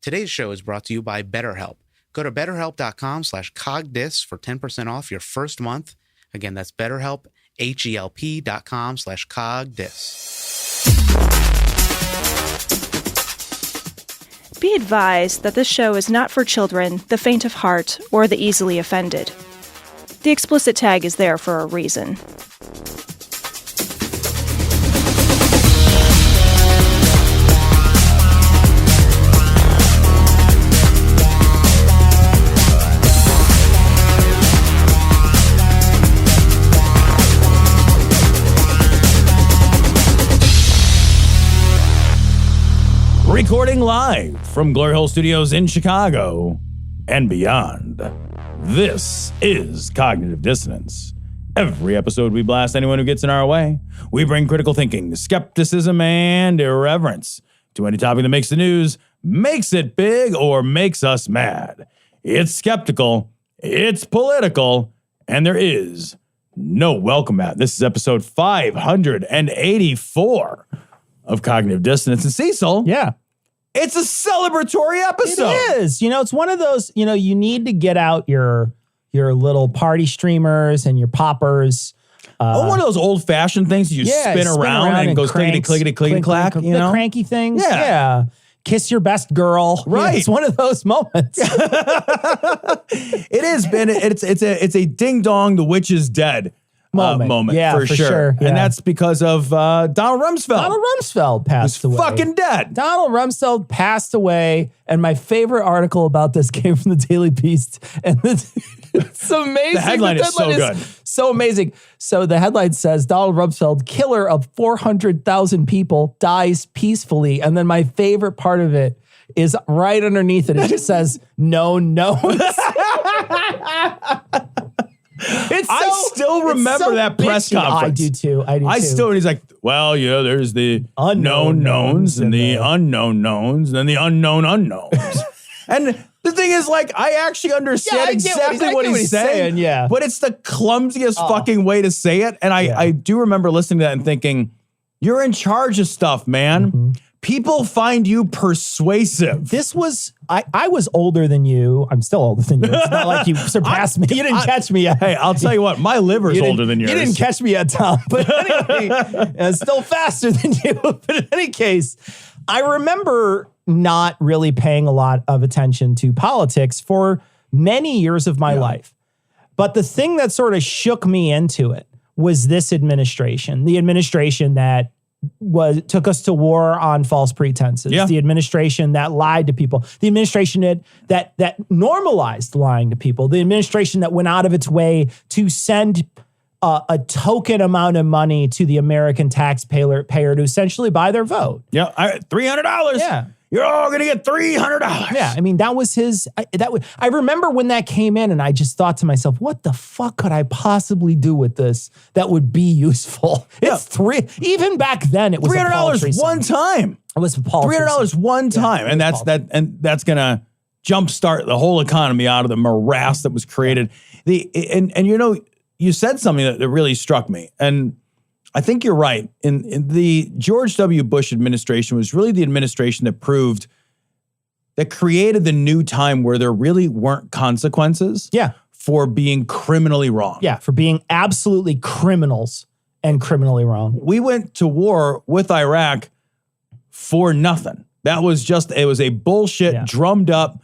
Today's show is brought to you by BetterHelp. Go to betterhelp.com/cogdis for 10% off your first month. Again, that's BetterHelp, HELP.com/cogdis. Be advised that this show is not for children, the faint of heart, or the easily offended. The explicit tag is there for a reason. Recording live from Glory Hole Studios in Chicago and beyond. This is Cognitive Dissonance. Every episode we blast anyone who gets in our way. We bring critical thinking, skepticism, and irreverence to any topic that makes the news, makes it big, or makes us mad. It's skeptical, it's political, and there is no welcome mat. This is episode 584 of Cognitive Dissonance. And Cecil, yeah, it's a celebratory episode. It is. You know, it's one of those, you know, you need to get out your little party streamers and your poppers. One of those old-fashioned things you spin around and goes clickety clack. You know? The cranky things. Yeah. Kiss your best girl. Right. It's one of those moments. It is, Ben. It's a ding dong, the witch is dead. Moment yeah, for sure. Yeah. And that's because of Donald Rumsfeld. Donald Rumsfeld passed away. Fucking dead. Donald Rumsfeld passed away, and my favorite article about this came from the Daily Beast. And it's amazing. The headline is so good. So amazing. So the headline says, Donald Rumsfeld, killer of 400,000 people, dies peacefully. And then my favorite part of it is right underneath it. It just says, no notes. I still remember that press conference. I do too. And he's like, well, you know, there's the unknown knowns and the unknown knowns and then the unknown unknowns. And the thing is, like, I actually understand exactly what he's saying. Yeah. But it's the clumsiest fucking way to say it. And I do remember listening to that and thinking, you're in charge of stuff, man. Mm-hmm. People find you persuasive. This was, I was older than you. I'm still older than you. It's not like you surpassed me. You didn't catch me yet. Hey, I'll tell you what, my liver's older than yours. You didn't catch me yet, Tom. But anyway, still faster than you. But in any case, I remember not really paying a lot of attention to politics for many years of my life. But the thing that sort of shook me into it was this administration, the administration that took us to war on false pretenses. Yeah. The administration that lied to people. The administration that normalized lying to people. The administration that went out of its way to send a token amount of money to the American taxpayer to essentially buy their vote. Yeah, $300. Yeah. You're all going to get $300. Yeah, I mean, that was his, I remember when that came in and I just thought to myself, what the fuck could I possibly do with this that would be useful? It's even back then it was $300 one time. It was $300 one time. And that's going to jumpstart the whole economy out of the morass that was created. And you know, you said something that really struck me. And I think you're right. In the George W. Bush administration was really the administration that created the new time where there really weren't consequences for being criminally wrong. Yeah, for being absolutely criminals and criminally wrong. We went to war with Iraq for nothing. It was a bullshit, drummed up,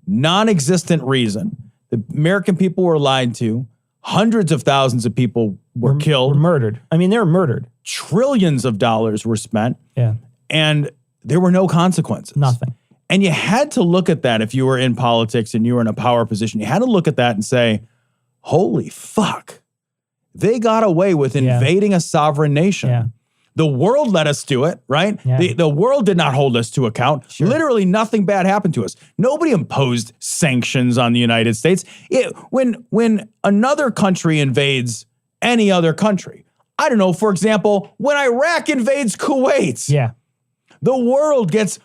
non-existent reason. The American people were lied to. Hundreds of thousands of people were killed. Were murdered. I mean, they were murdered. Trillions of dollars were spent. Yeah. And there were no consequences. Nothing. And you had to look at that if you were in politics and you were in a power position. You had to look at that and say, holy fuck. They got away with invading a sovereign nation. Yeah. The world let us do it, right? Yeah. The world did not hold us to account. Sure. Literally nothing bad happened to us. Nobody imposed sanctions on the United States. When another country invades any other country, I don't know, for example, when Iraq invades Kuwait, the world gets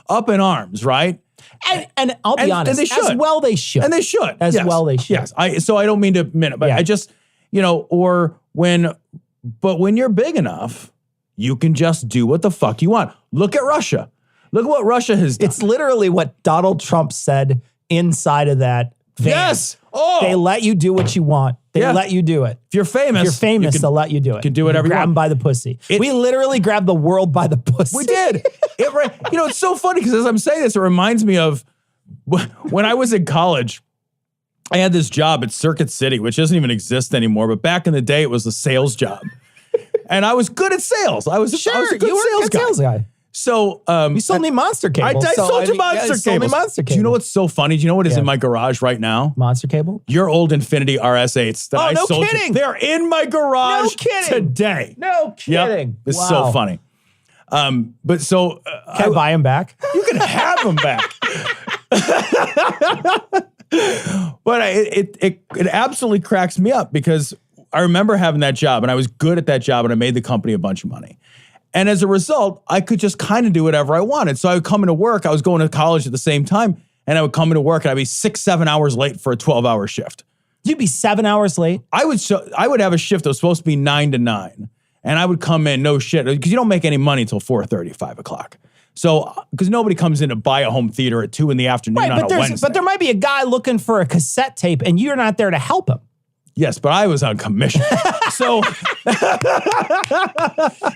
up in arms, right? And I'll be honest, as well they should. And they should. As well they should. Yes. So I don't mean to minute, but I just, But when you're big enough, you can just do what the fuck you want. Look at Russia. Look at what Russia has done. It's literally what Donald Trump said inside of that van. Yes. Oh. They let you do what you want. They let you do it. If you're famous, they'll let you do it. You can do whatever you want. Grab them by the pussy. We literally grabbed the world by the pussy. We did. It's so funny because as I'm saying this, it reminds me of when I was in college. I had this job at Circuit City, which doesn't even exist anymore. But back in the day, it was a sales job. And I was good at sales. I was a good sales guy. So you sold me monster cable. I sold you monster cable. Do you know what's so funny? Do you know what is in my garage right now? Monster cable? Your old Infinity RS8s that I sold. Kidding. You. They're in my garage today. No kidding. Yep. It's so funny. But so can I buy them back? You can have them back. But it absolutely cracks me up because I remember having that job and I was good at that job and I made the company a bunch of money. And as a result, I could just kind of do whatever I wanted. So I would come into work. I was going to college at the same time and I would come into work and I'd be 6-7 hours late for a 12-hour shift. You'd be 7 hours late? I would have a shift that was supposed to be 9 to 9. And I would come in, no shit, because you don't make any money until 4:30, 5 o'clock. So, because nobody comes in to buy a home theater at 2 in the afternoon on a Wednesday. But there might be a guy looking for a cassette tape and you're not there to help him. Yes, but I was on commission. So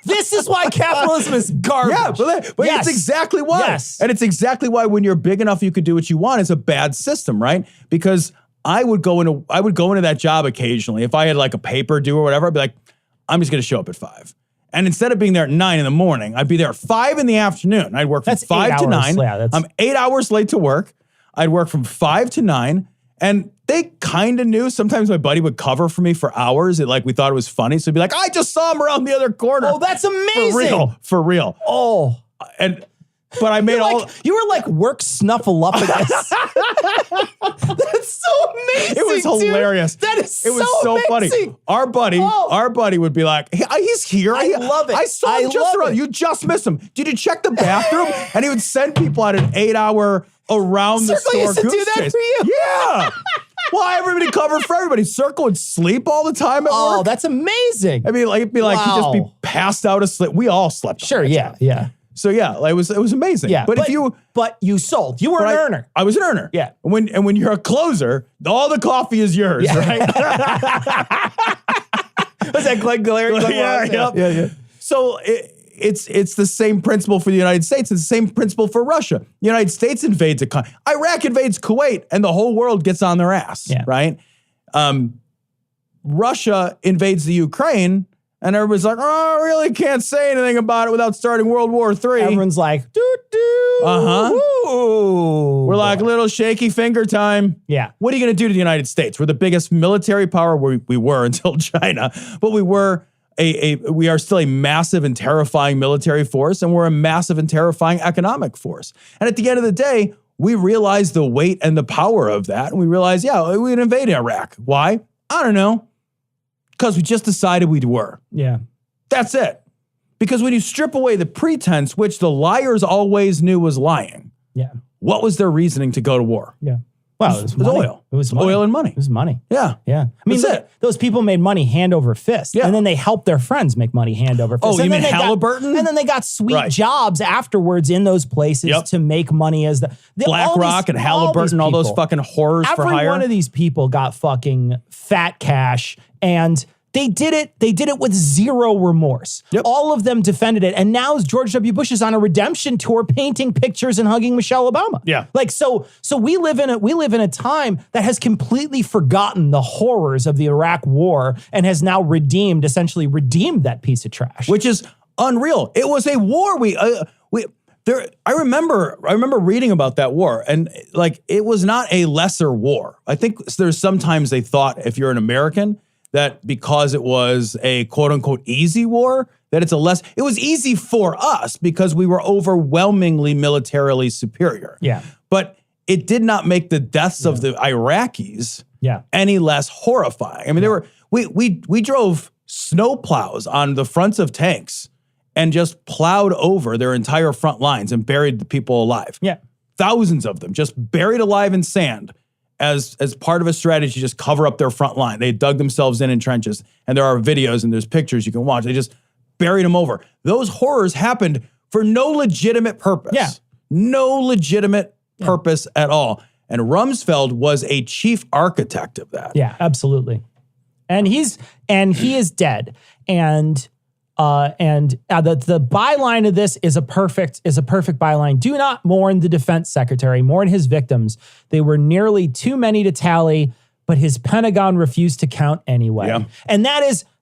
this is why capitalism is garbage. Yeah, but it's exactly why. Yes. And it's exactly why when you're big enough you could do what you want, it's a bad system, right? Because I would go into that job occasionally. If I had like a paper due or whatever, I'd be like, I'm just going to show up at 5. And instead of being there at 9 in the morning, I'd be there at 5 in the afternoon. I'd work from 5 to 9. Yeah, I'm 8 hours late to work. I'd work from 5 to 9. And they kind of knew. Sometimes my buddy would cover for me for hours. We thought it was funny. So he'd be like, I just saw him around the other corner. Oh, that's amazing. For real. Oh. But I made you were like work snuffleupagus. That's so amazing. It was hilarious. Dude. That is It was so funny. Our buddy would be like, hey, he's here. I love it. I saw him just around. You just missed him. Did you check the bathroom? And he would send people on an 8-hour around the store. Used to do that for you. Yeah. Why everybody covered for everybody? Circle would sleep all the time at work. Oh, that's amazing. I mean, it'd be like he'd just be passed out asleep. We all slept. Sure, yeah. So yeah, it was amazing. Yeah, but you sold. You were an earner. I was an earner. Yeah. And when you're a closer, all the coffee is yours, right? Was that Glenn Glary? Yeah. So it's the same principle for the United States. It's the same principle for Russia. The United States invades Iraq invades Kuwait, and the whole world gets on their ass, right? Russia invades the Ukraine, and everybody's like, oh, I really can't say anything about it without starting World War III. Everyone's like, doo-doo. Uh-huh. We're like, little shaky finger time. Yeah. What are you going to do to the United States? We're the biggest military power we were until China, but we are still a massive and terrifying military force, and we're a massive and terrifying economic force. And at the end of the day, we realize the weight and the power of that, and we realize, we would invade Iraq. Why? I don't know. Because we just decided we were. Yeah. That's it. Because when you strip away the pretense, which the liars always knew was lying, what was their reasoning to go to war? Yeah. Well, it was oil. It was oil and money. It was money. Yeah. Yeah. I mean, those people made money hand over fist. Yeah. And then they helped their friends make money hand over fist. Oh, you mean Halliburton? And then they got sweet jobs afterwards in those places to make money as BlackRock and Halliburton, all those fucking horrors for hire. Every one of these people got fucking fat cash, and they did it with zero remorse. Yep. All of them defended it. And now George W. Bush is on a redemption tour painting pictures and hugging Michelle Obama. Yeah. So we live in a time that has completely forgotten the horrors of the Iraq war and has now essentially redeemed that piece of trash. Which is unreal. It was a war. I remember reading about that war, and it was not a lesser war. I think there's sometimes they thought if you're an American that because it was a quote unquote easy war, that it was easy for us because we were overwhelmingly militarily superior. Yeah. But it did not make the deaths of the Iraqis any less horrifying. I mean, we drove snowplows on the fronts of tanks and just plowed over their entire front lines and buried the people alive. Yeah. Thousands of them just buried alive in sand as part of a strategy to just cover up their front line. They dug themselves in trenches, and there are videos and there's pictures you can watch. They just buried them over. Those horrors happened for no legitimate purpose. Yeah. No legitimate purpose at all. And Rumsfeld was a chief architect of that. Yeah, absolutely. And he is dead. And the byline of this is a perfect byline. Do not mourn the defense secretary, mourn his victims. They were nearly too many to tally, but his Pentagon refused to count anyway. Yeah.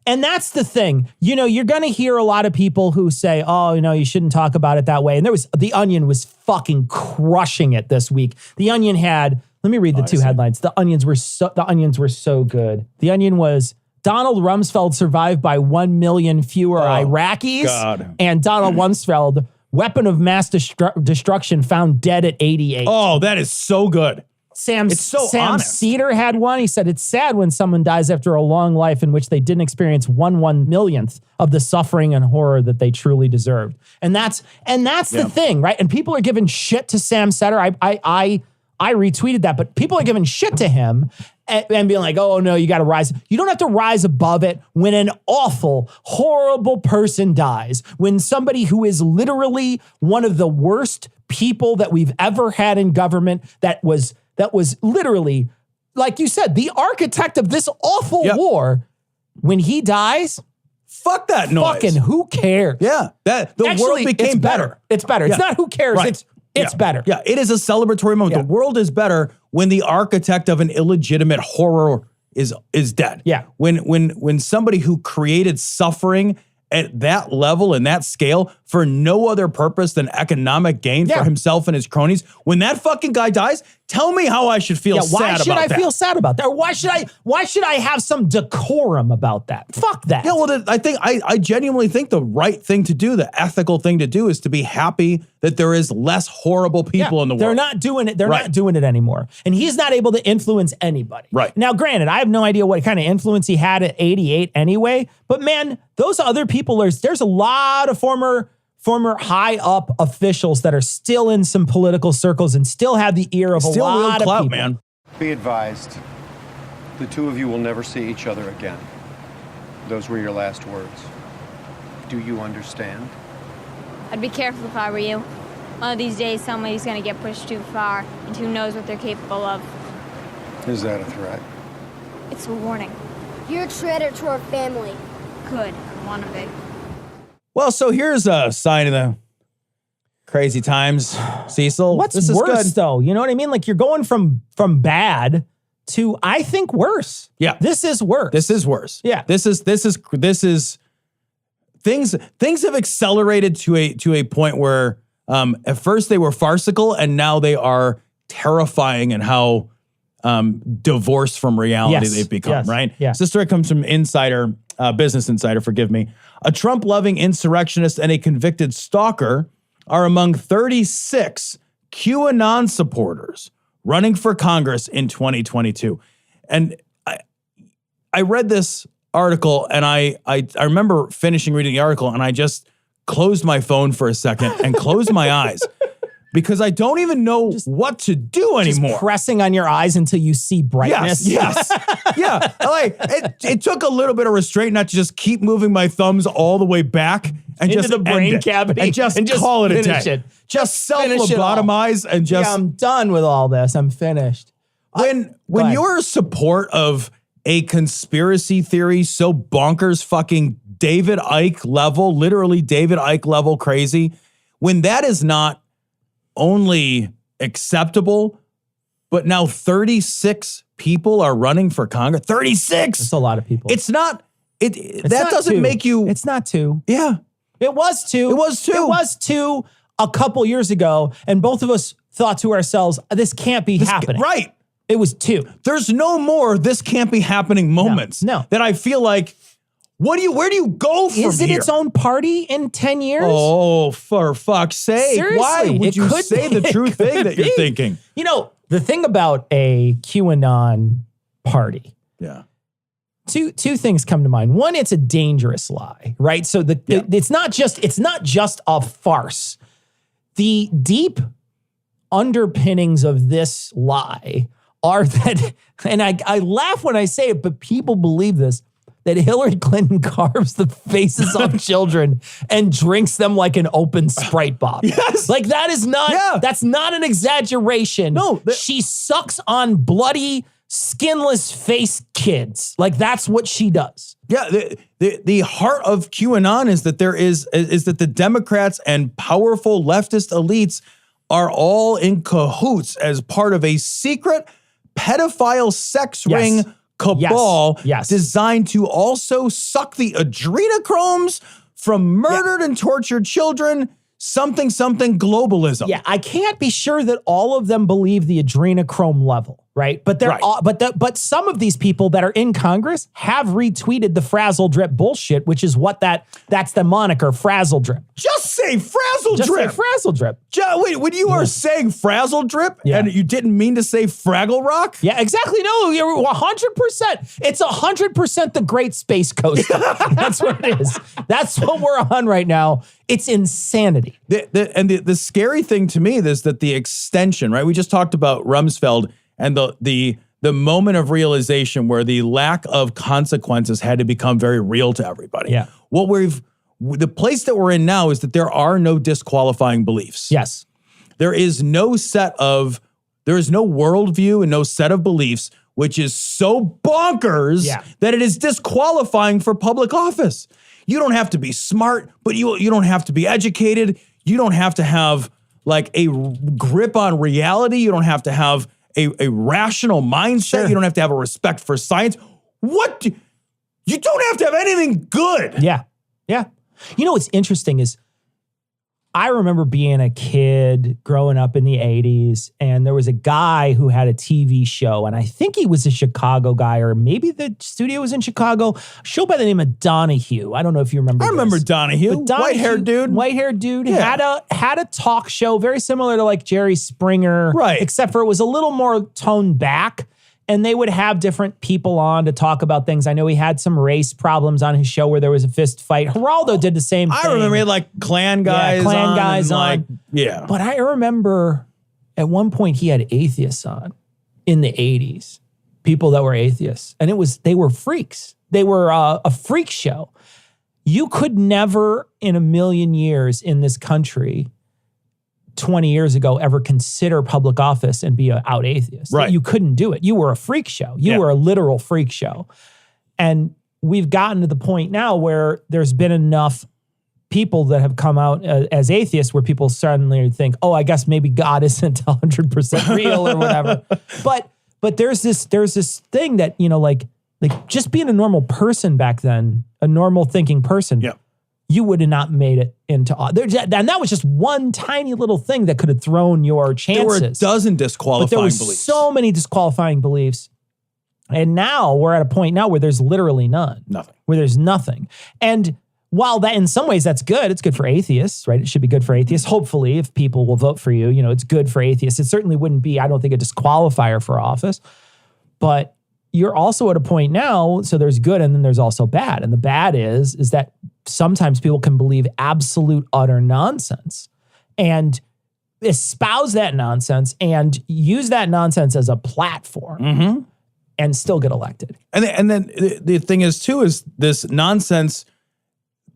And that's the thing. You know, you're going to hear a lot of people who say, oh, you know, you shouldn't talk about it that way. And The Onion was fucking crushing it this week. The Onion had, let me read the two headlines. The Onions were so good. The Onion was, Donald Rumsfeld survived by 1 million fewer Iraqis. God. And Donald Rumsfeld, weapon of mass destruction found dead at 88. Oh, that is so good. Sam Cedar had one. He said, it's sad when someone dies after a long life in which they didn't experience 1/1,000,000th of the suffering and horror that they truly deserved. And that's the thing, right? And people are giving shit to Sam Cedar. I retweeted that, but people are giving shit to him and being like, oh no, you got to rise. You don't have to rise above it when an awful, horrible person dies, when somebody who is literally one of the worst people that we've ever had in government that was literally, like you said, the architect of this awful war, when he dies, fuck that noise. Fucking who cares? Yeah. The world became better. It's better. It's not who cares. Right. It's better. Yeah. It is a celebratory moment. Yeah. The world is better when the architect of an illegitimate horror is dead. Yeah. When somebody who created suffering at that level and that scale for no other purpose than economic gain for himself and his cronies, when that fucking guy dies, tell me how I should feel sad about that. Why should I feel sad about that? Or why should I have some decorum about that? Fuck that. Yeah, well, I genuinely think the right thing to do, the ethical thing to do, is to be happy that there is less horrible people in the world. They're not doing it. They're not doing it anymore. And he's not able to influence anybody. Right. Now, granted, I have no idea what kind of influence he had at 88 anyway, but man, those other people there's a lot of former high up officials that are still in some political circles and still have the ear of a lot of people. Man. Be advised, the two of you will never see each other again. Those were your last words. Do you understand? I'd be careful if I were you. One of these days, somebody's going to get pushed too far, and who knows what they're capable of. Is that a threat? It's a warning. You're a traitor to our family. Good. I want to be. Well, so here's a sign of the crazy times, Cecil. What's worse, though? You know what I mean? Like, you're going from bad to, I think, worse. Yeah. This is worse. This is worse. Yeah. This is things have accelerated to a point where at first they were farcical and now they are terrifying and how divorced from reality they've become, right? Yeah. This story comes from Business Insider, forgive me. A Trump-loving insurrectionist and a convicted stalker are among 36 QAnon supporters running for Congress in 2022. And I read this article and I remember finishing reading the article and I just closed my phone for a second and closed my eyes. Because I don't even know what to do anymore. Just pressing on your eyes until you see brightness. Yes. Yeah. Like it took a little bit of restraint not to just keep moving my thumbs all the way back and into just the brain cavity and just call it a day. Just self-lobotomize and just. Yeah, I'm done with all this. I'm finished. When you're in support of a conspiracy theory so bonkers, fucking David Icke level, literally David Icke level crazy, when that is not only acceptable, but now 36 people are running for Congress. 36! That's a lot of people. It's not, that doesn't make you. It's not two. Yeah. It was two. It was two. It was two a couple years ago, and both of us thought to ourselves, this can't be happening. Right. It was two. There's no more this can't be happening moments. No. That I feel like, where do you go from here? Is it its own party in 10 years? Oh, for fuck's sake. Seriously, why would you say the true thing that you're thinking? You know, the thing about a QAnon party. Yeah. Two things come to mind. One, it's a dangerous lie, right? So it's not just a farce. The deep underpinnings of this lie are that, and I laugh when I say it, but people believe this, that Hillary Clinton carves the faces of children and drinks them like an open Sprite bottle. Yes. Like that is not, that's not an exaggeration. No. She sucks on bloody, skinless face kids. Like that's what she does. Yeah. The heart of QAnon is that is that the Democrats and powerful leftist elites are all in cahoots as part of a secret pedophile sex ring cabal designed to also suck the adrenochromes from murdered and tortured children, something globalism. Yeah, I can't be sure that all of them believe the adrenochrome level, right? But they're all, but some of these people that are in Congress have retweeted the frazzle drip bullshit, which is what that's the moniker, frazzle drip. Just say frazzle Just drip. say frazzle drip. Wait, when you are saying frazzle drip and you didn't mean to say Fraggle Rock? Yeah, exactly. No, you're 100%. It's 100% the Great Space Coaster. That's what it is. That's what we're on right now. It's insanity. The scary thing to me is that the extension, right? We just talked about Rumsfeld and the moment of realization where the lack of consequences had to become very real to everybody. Yeah. The place that we're in now is that there are no disqualifying beliefs. Yes. There is no worldview and no set of beliefs which is so bonkers that it is disqualifying for public office. You don't have to be smart, but you don't have to be educated. You don't have to have like a grip on reality. You don't have to have a rational mindset. Sure. You don't have to have a respect for science. You don't have to have anything good. Yeah. Yeah. You know what's interesting is I remember being a kid growing up in the 80s, and there was a guy who had a TV show, and I think he was a Chicago guy, or maybe the studio was in Chicago, a show by the name of Donahue. I don't know if you remember. I remember Donahue. White-haired dude. White-haired dude had a talk show very similar to like Jerry Springer. Right. Except for it was a little more toned back. And they would have different people on to talk about things. I know he had some race problems on his show where there was a fist fight. Geraldo did the same thing. I remember he had like Klan guys on. Yeah. But I remember at one point he had atheists on in the 80s. People that were atheists. And they were freaks. They were a freak show. You could never in a million years in this country 20 years ago ever consider public office and be an out atheist. Right. You couldn't do it. You were a freak show. You were a literal freak show. And we've gotten to the point now where there's been enough people that have come out as atheists where people suddenly think, oh, I guess maybe God isn't 100% real or whatever. But there's this thing that, you know, like just being a normal person back then, a normal thinking person, you would have not made it into, and that was just one tiny little thing that could have thrown your chances. There were a dozen disqualifying beliefs. But there were so many disqualifying beliefs. And now we're at a point now where there's literally none. Nothing. Where there's nothing. And while that in some ways that's good, it's good for atheists, right? It should be good for atheists. Hopefully, if people will vote for you, you know, it's good for atheists. It certainly wouldn't be, I don't think, a disqualifier for office. But you're also at a point now, so there's good and then there's also bad. And the bad is that sometimes people can believe absolute utter nonsense and espouse that nonsense and use that nonsense as a platform and still get elected. And then the thing is too, is this nonsense,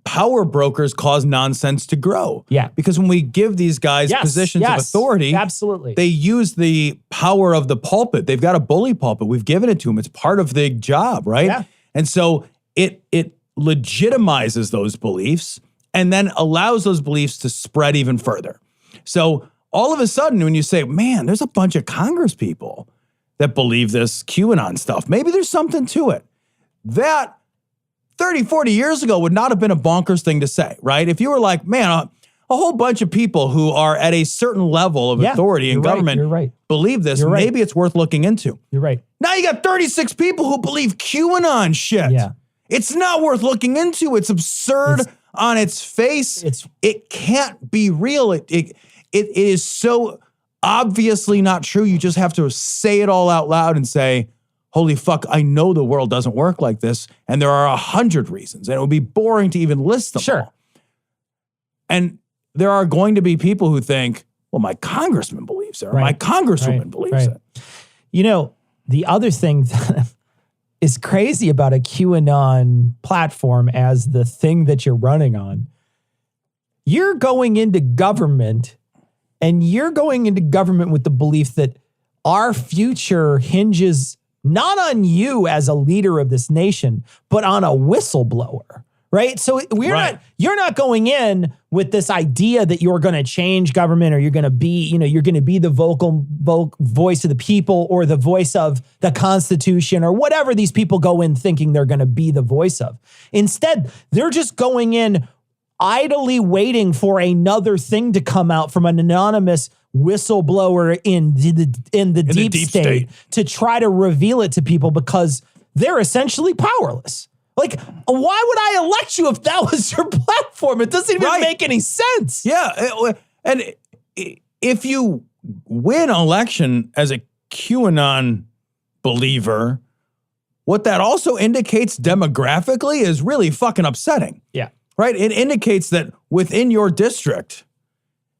power brokers cause nonsense to grow. Yeah. Because when we give these guys positions of authority, absolutely, they use the power of the pulpit. They've got a bully pulpit. We've given it to them. It's part of the job, right? Yeah. And so it legitimizes those beliefs and then allows those beliefs to spread even further. So all of a sudden, when you say, man, there's a bunch of Congress people that believe this QAnon stuff, maybe there's something to it. That 30, 40 years ago would not have been a bonkers thing to say, right? If you were like, man, a whole bunch of people who are at a certain level of authority in government believe this, maybe it's worth looking into. You're right. Now you got 36 people who believe QAnon shit. Yeah. It's not worth looking into. It's absurd on its face. It can't be real. It is so obviously not true. You just have to say it all out loud and say, holy fuck, I know the world doesn't work like this. And there are 100 reasons. And it would be boring to even list them all. And there are going to be people who think, well, my congressman believes it, or my congresswoman believes it. You know, the other thing is crazy about a QAnon platform as the thing that you're running on. You're going into government, and you're going into government with the belief that our future hinges not on you as a leader of this nation, but on a whistleblower, right? So you're not going in with this idea that you're going to change government, or you're going to be the vocal voice of the people, or the voice of the Constitution, or whatever these people go in thinking they're going to be the voice of. Instead, they're just going in idly waiting for another thing to come out from an anonymous whistleblower in the deep state to try to reveal it to people, because they're essentially powerless. Like, why would I elect you if that was your platform? It doesn't even make any sense. Yeah. And if you win election as a QAnon believer, what that also indicates demographically is really fucking upsetting. Yeah. Right? It indicates that within your district,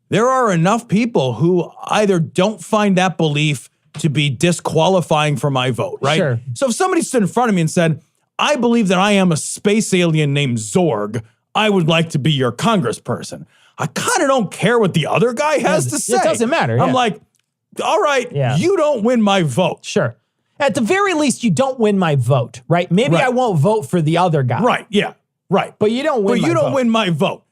there are enough people who either don't find that belief to be disqualifying for my vote, right? Sure. So if somebody stood in front of me and said, I believe that I am a space alien named Zorg, I would like to be your congressperson. I kind of don't care what the other guy has to say. It doesn't matter. I'm like, all right, you don't win my vote. Sure. At the very least, you don't win my vote, right? Maybe I won't vote for the other guy. Right, yeah, right. But you don't win my vote. But you don't win my vote.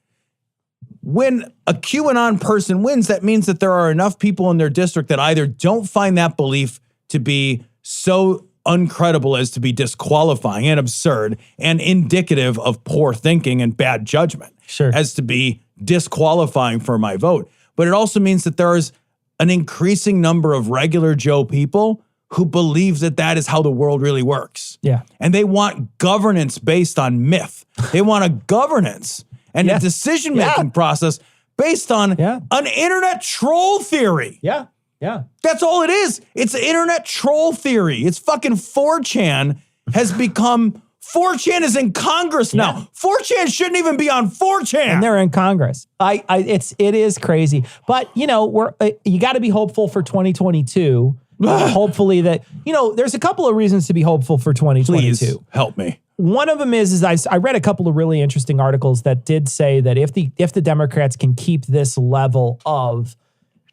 When a QAnon person wins, that means that there are enough people in their district that either don't find that belief to be so uncredible as to be disqualifying and absurd and indicative of poor thinking and bad judgment, as to be disqualifying for my vote. But it also means that there is an increasing number of regular Joe people who believe that that is how the world really works. Yeah. And they want governance based on myth. They want a governance and a decision-making process based on an internet troll theory. Yeah, yeah. That's all it is. It's internet troll theory. It's fucking 4chan has become, 4chan is in Congress now. 4chan shouldn't even be on 4chan. And they're in Congress. It is crazy. But, you got to be hopeful for 2022. Hopefully that, there's a couple of reasons to be hopeful for 2022. Please help me. One of them is I read a couple of really interesting articles that did say that if the Democrats can keep this level of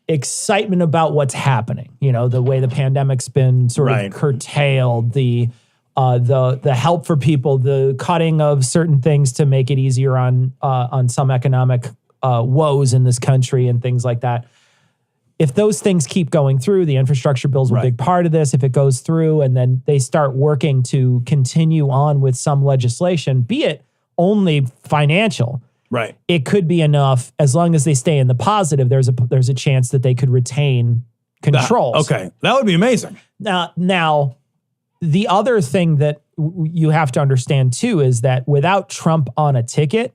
excitement about what's happening, the way the pandemic's been sort of curtailed, the help for people, the cutting of certain things to make it easier on some economic woes in this country and things like that. If those things keep going through, the infrastructure bill's a big part of this. If it goes through and then they start working to continue on with some legislation, be it only financial, it could be enough. As long as they stay in the positive, there's a chance that they could retain controls. That would be amazing. Now, the other thing that you have to understand too is that without Trump on a ticket,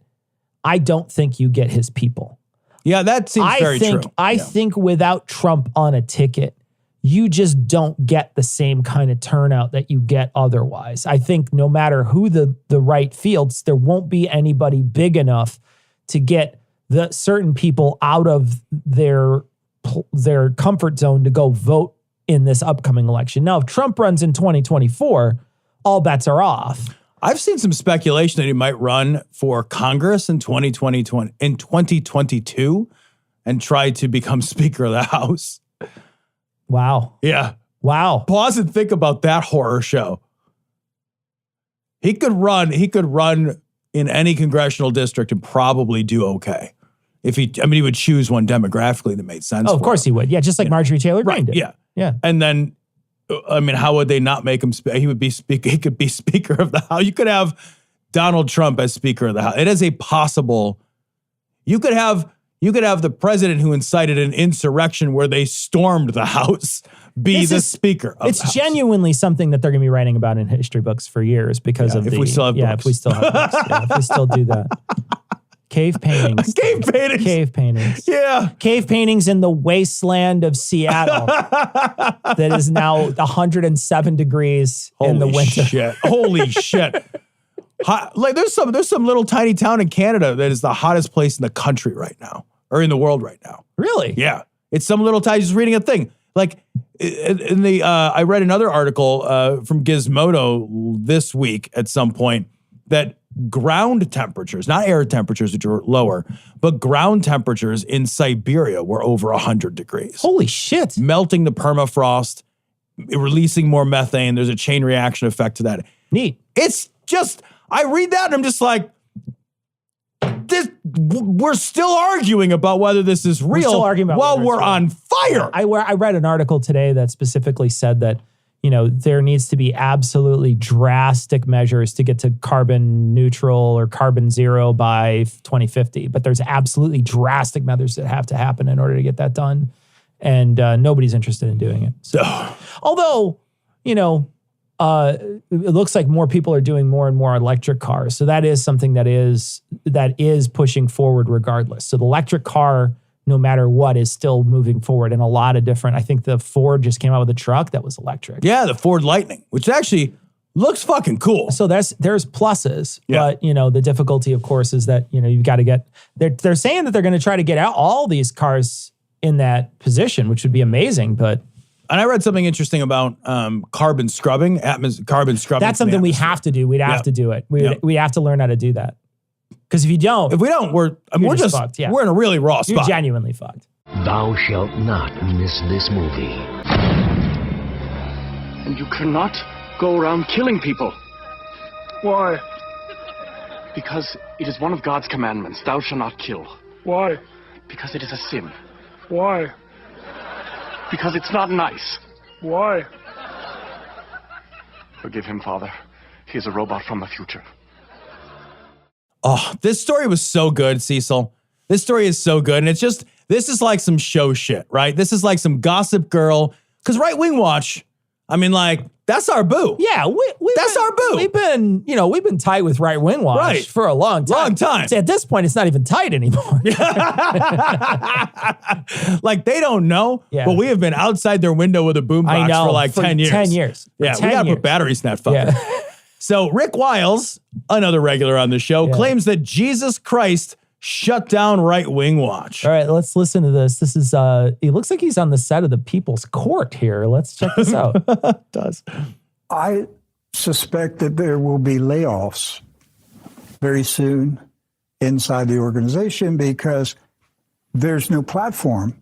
I don't think you get his people. Yeah, that seems very true. I think without Trump on a ticket, you just don't get the same kind of turnout that you get otherwise. I think no matter who the right fields, there won't be anybody big enough to get the certain people out of their comfort zone to go vote in this upcoming election. Now, if Trump runs in 2024, all bets are off. I've seen some speculation that he might run for Congress in 2022 and try to become Speaker of the House. Wow. Yeah. Wow. Pause and think about that horror show. He could run in any congressional district and probably do okay. He would choose one demographically that made sense. Oh, of course he would. Yeah, just like Marjorie Taylor Greene did. Yeah. Yeah. And then how would they not make him he could be Speaker of the House. You could have Donald Trump as Speaker of the House. It is a possible. You could have the president who incited an insurrection where they stormed the House be the Speaker of the House. It's genuinely something that they're going to be writing about in history books for years because of if we still have books. if we still have books. If we still do that. Cave paintings. Cave paintings. Yeah. Cave paintings in the wasteland of Seattle that is now 107 degrees in the winter. Holy shit. There's some little tiny town in Canada that is the hottest place in the country right now, or in the world right now. Really? Yeah. It's some little town. Just reading a thing. in the I read another article from Gizmodo this week at some point that ground temperatures, not air temperatures, which are lower, but ground temperatures in Siberia were over 100 degrees. Holy shit. Melting the permafrost, releasing more methane. There's a chain reaction effect to that. Neat. It's just, I read that and I'm just like, we're still arguing about whether this is real We're still arguing about while whether we're it's real. on fire. I read an article today that specifically said that, you know, there needs to be absolutely drastic measures to get to carbon neutral or carbon zero by 2050. But there's absolutely drastic measures that have to happen in order to get that done. And nobody's interested in doing it. So, although, you know, it looks like more people are doing more and more electric cars. So that is something that is pushing forward regardless. So the electric car, no matter what, is still moving forward in a lot of different, I think the Ford just came out with a truck that was electric. Yeah, the Ford Lightning, which actually looks fucking cool. So there's pluses, but you know, the difficulty of course is that, you know, you've got to get, they're saying that they're going to try to get out all these cars in that position, which would be amazing, but. And I read something interesting about carbon scrubbing, carbon scrubbing. That's something we have to do. We'd have to do it. We have to learn how to do that. Because if we don't, we're just fucked. Yeah. We're in a really raw spot. You're genuinely fucked. Thou shalt not miss this movie. And you cannot go around killing people. Why? Because it is one of God's commandments. Thou shalt not kill. Why? Because it is a sin. Why? Because it's not nice. Why? Forgive him, Father. He is a robot from the future. Oh, this story was so good, Cecil. This story is so good. And it's just, this is like some show shit, right? This is like some Gossip Girl. Because Right Wing Watch, I mean, like, that's our boo. Yeah, that's our boo. We've been tight with Right Wing Watch for a long time. Long time. See, at this point, it's not even tight anymore. Like, they don't know, Yeah. but we have been outside their window with a boombox for like 10 years. 10 years. Yeah, 10 we got to years. put batteries in that fucker. Yeah. So Rick Wiles, another regular on the show, claims that Jesus Christ shut down Right Wing Watch. All right, let's listen to this. This is, it looks like he's on the set of the People's Court here. Let's check this out. It does. I suspect that there will be layoffs very soon inside the organization because there's no platform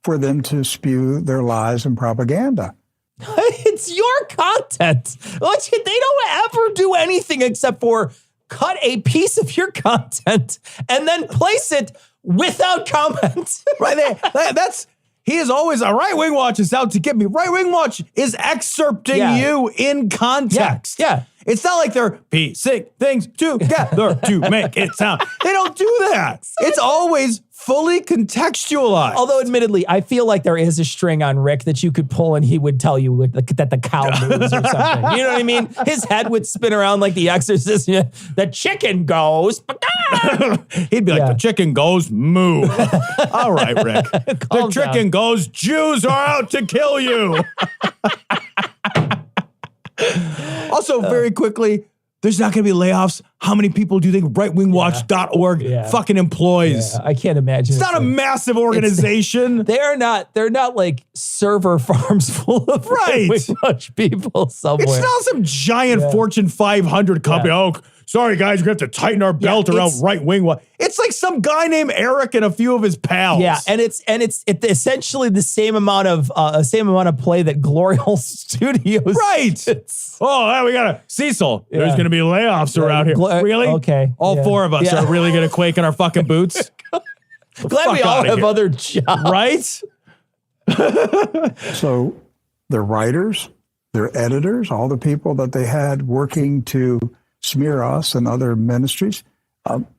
for them to spew their lies and propaganda. It's your content. They don't ever do anything except for cut a piece of your content and then place it without comment. Right there. He is always, a Right Wing Watch is out to get me. Right Wing Watch is excerpting you in context. Yeah. It's not like they're piecing things together to make it sound. They don't do that. It's always fully contextualized. Although, admittedly, I feel like there is a string on Rick that you could pull and he would tell you that the cow moves or something. You know what I mean? His head would spin around like the Exorcist. The chicken goes. He'd be like, the chicken goes moo. All right, Rick. The chicken goes, Jews are out to kill you. Also, very quickly, there's not going to be layoffs. How many people do you think rightwingwatch.org fucking employs? Yeah, I can't imagine. It's not a massive organization. They're not like server farms full of Right Wing Watch people somewhere. It's not some giant Fortune 500 company. Oh, sorry guys, we're going to have to tighten our belt around Right Wing Watch. It's like some guy named Eric and a few of his pals. Yeah, and it's essentially the same amount of play that Glory Hole Studios. Right. We got Cecil. There's going to be layoffs around here. Really? Okay. All four of us are really going to quake in our fucking boots. Glad we all have other jobs. Right? So their writers, their editors, all the people that they had working to smear us and other ministries,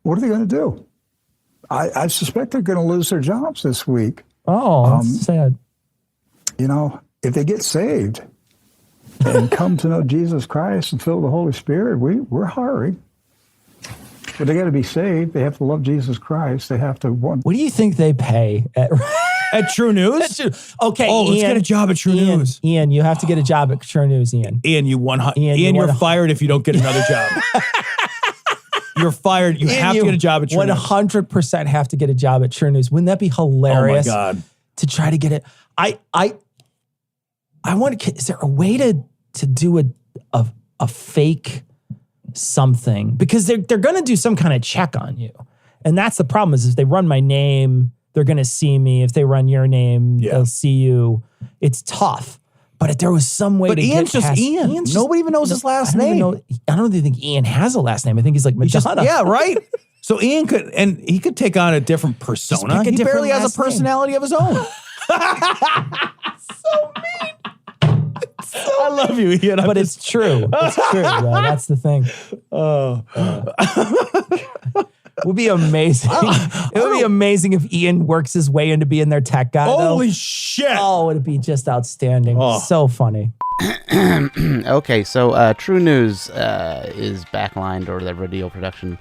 what are they going to do? I suspect they're going to lose their jobs this week. Oh, that's sad. You know, if they get saved and come to know Jesus Christ and fill the Holy Spirit, we're hiring. But they got to be saved. They have to love Jesus Christ. They have to want. What do you think they pay at True News? Okay. Oh, let's get a job at True News. Ian, you have to get a job at True News, Ian. Ian, you're fired if you don't get another job. You're fired. You have to get a job at True News. 100% have to get a job at True News. Wouldn't that be hilarious? Oh my God. To try to get it. I wonder, is there a way to do a fake something? Because they're going to do some kind of check on you. And that's the problem is if they run my name, they're going to see me. If they run your name, they'll see you. It's tough. But if there was some way to Ian's get just Ian. Nobody even knows his last name. I don't even think Ian has a last name. I think he's like Madonna. Yeah, right? So Ian could take on a different persona. He barely has a personality of his own. So mean. I love you, Ian. But it's true. It's true, bro. That's the thing. It would be amazing. It would be amazing if Ian works his way into being their tech guy. Holy shit. Oh, it'd be just outstanding. So funny. Okay, so True News is backlined, or their video production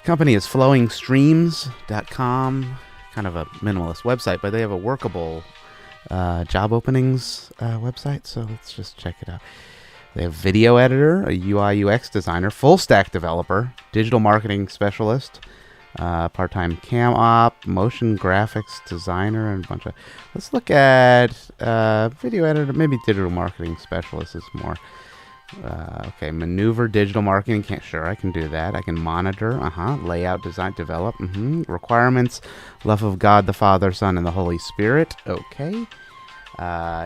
company is flowingstreams.com. Kind of a minimalist website, but they have a workable job openings website, so let's just check it out. They have video editor, a UI UX designer, full stack developer, digital marketing specialist, part-time cam op, motion graphics designer, and a bunch of... Let's look at video editor, maybe digital marketing specialist is more... okay, maneuver digital marketing. Sure, I can do that. I can monitor, layout, design, develop. Requirements, love of God, the Father, Son, and the Holy Spirit. Okay.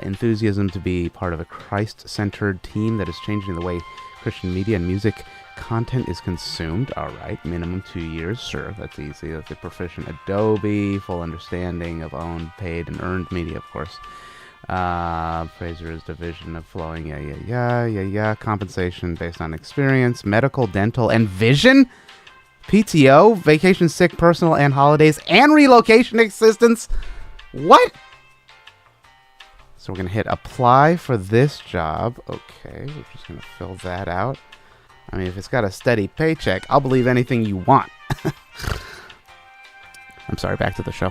Enthusiasm to be part of a Christ-centered team that is changing the way Christian media and music content is consumed. All right, minimum 2 years. Sure, that's easy. That's a proficient Adobe, full understanding of owned, paid, and earned media, of course. Fraser's division of flowing, compensation based on experience, medical, dental, and vision, PTO, vacation, sick, personal, and holidays, and relocation assistance. What? So we're going to hit apply for this job. Okay, we're just going to fill that out. I mean, if it's got a steady paycheck, I'll believe anything you want. I'm sorry, back to the show.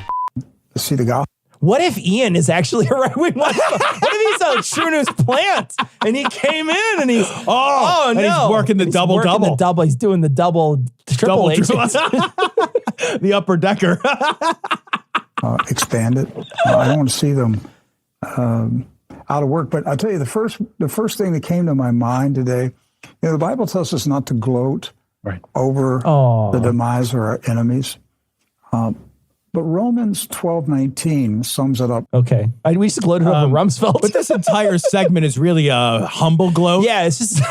See the gospel. What if Ian is actually a right-wing What if he's a True News plant and he came in and he's and he's working the double. He's doing the double triple H. The upper decker. Expand it. I don't want to see them out of work. But I'll tell you, the first thing that came to my mind today, the Bible tells us not to gloat over the demise of our enemies. But Romans 12:19 sums it up. Okay. We used to gloat over Rumsfeld. But this entire segment is really a humble gloat. Yeah, it's just...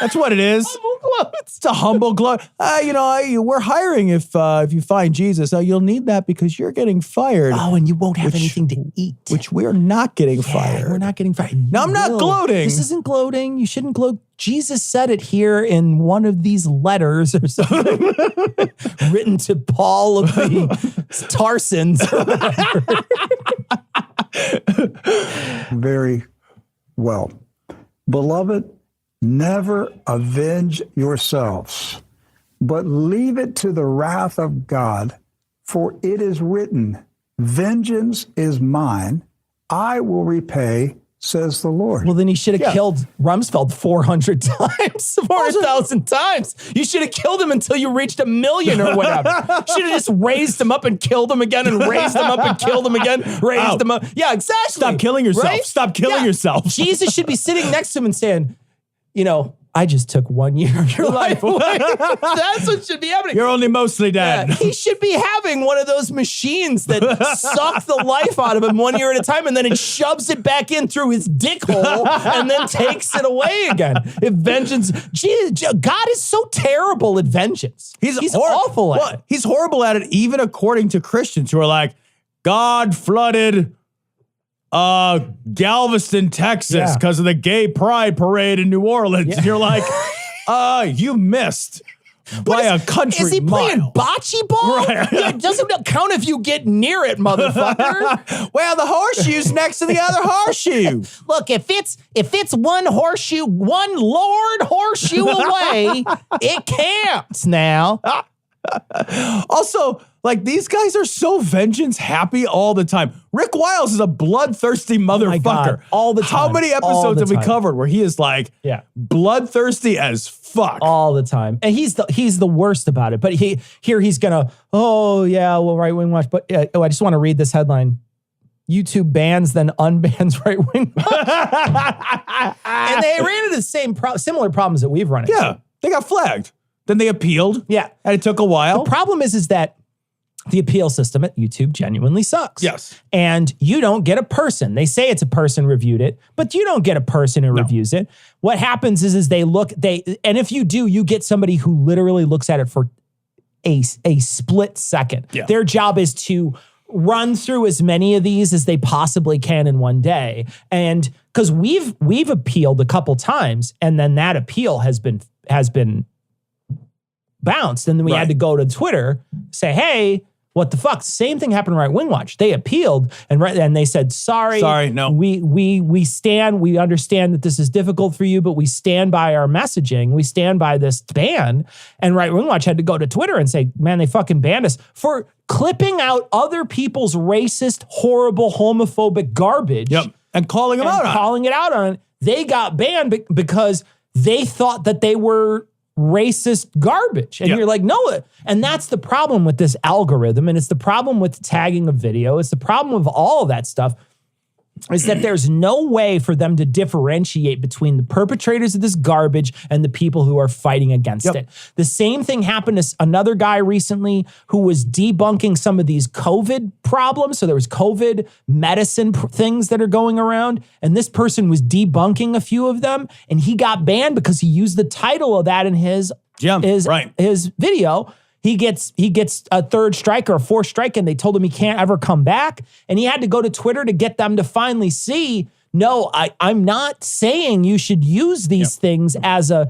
That's what it is. Humble gloat. It's a humble gloat. We're hiring if you find Jesus. You'll need that because you're getting fired. Oh, and you won't have anything to eat. Which we're not getting fired. We're not getting fired. No, I'm not gloating. This isn't gloating. You shouldn't gloat. Jesus said it here in one of these letters or something written to Paul of the Tarsans. Very well. Beloved, never avenge yourselves, but leave it to the wrath of God, for it is written, vengeance is mine, I will repay, says the Lord. Well, then he should have killed Rumsfeld 400 times, 400,000 times. You should have killed him until you reached 1 million or whatever. Should have just raised him up and killed him again and raised him up and killed him again, raised him up. Yeah, exactly. Stop killing yourself. Right? Stop killing yourself. Jesus should be sitting next to him and saying, I just took 1 year of your life away. That's what should be happening. You're only mostly dead. Yeah, he should be having one of those machines that suck the life out of him 1 year at a time, and then it shoves it back in through his dick hole and then takes it away again. If vengeance, God is so terrible at vengeance. He's awful at it. He's horrible at it, even according to Christians who are like, God flooded Galveston, Texas, because of the gay pride parade in New Orleans. Yeah. And you're like, you missed by a country Is he mile. Playing bocce ball? Right. It doesn't count if you get near it, motherfucker. Well, the horseshoe's next to the other horseshoe. Look, if it's one horseshoe, one Lord horseshoe away, it counts now. Also, these guys are so vengeance happy all the time. Rick Wiles is a bloodthirsty motherfucker. God, all the time. How many episodes have we covered where he is bloodthirsty as fuck? All the time. And he's the worst about it. But he's gonna, right-wing watch. But I just want to read this headline. YouTube bans, then unbans right wing. And they ran into the same similar problems that we've run into. Yeah, they got flagged. Then they appealed. Yeah. And it took a while. The problem is that the appeal system at YouTube genuinely sucks. Yes. And you don't get a person. They say it's a person reviewed it, but you don't get a person who reviews it. What happens is and if you do, you get somebody who literally looks at it for a split second. Yeah. Their job is to run through as many of these as they possibly can in one day. And because we've appealed a couple times, and then that appeal has been bounced. And then we had to go to Twitter, say, hey, what the fuck? Same thing happened to Right Wing Watch. They appealed and they said, sorry, no. We understand that this is difficult for you, but we stand by our messaging. We stand by this ban. And Right Wing Watch had to go to Twitter and say, man, they fucking banned us for clipping out other people's racist, horrible, homophobic garbage. Yep. And calling them out on it. Calling it out on it. They got banned because they thought that they were racist garbage. And you're like, no. And that's the problem with this algorithm. And it's the problem with tagging a video. It's the problem with all of that stuff, is that there's no way for them to differentiate between the perpetrators of this garbage and the people who are fighting against it. The same thing happened to another guy recently who was debunking some of these COVID problems. So there was COVID medicine things that are going around, and this person was debunking a few of them, and he got banned because he used the title of that in his video. He gets a third strike or a fourth strike, and they told him he can't ever come back. And he had to go to Twitter to get them to finally see, no, I'm not saying you should use these things as a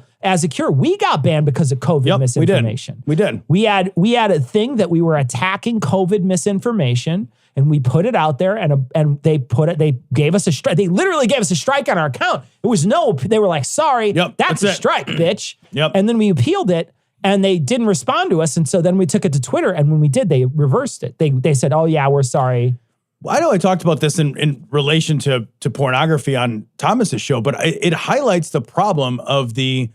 cure. We got banned because of COVID misinformation. We did. We had a thing that we were attacking COVID misinformation, and we put it out there, and they gave us a strike. They literally gave us a strike on our account. It was they were like, sorry, that's a strike, bitch. And then we appealed it. And they didn't respond to us. And so then we took it to Twitter. And when we did, they reversed it. They said, oh, yeah, we're sorry. Well, I know I talked about this in relation to pornography on Thomas's show, but it highlights the problem of the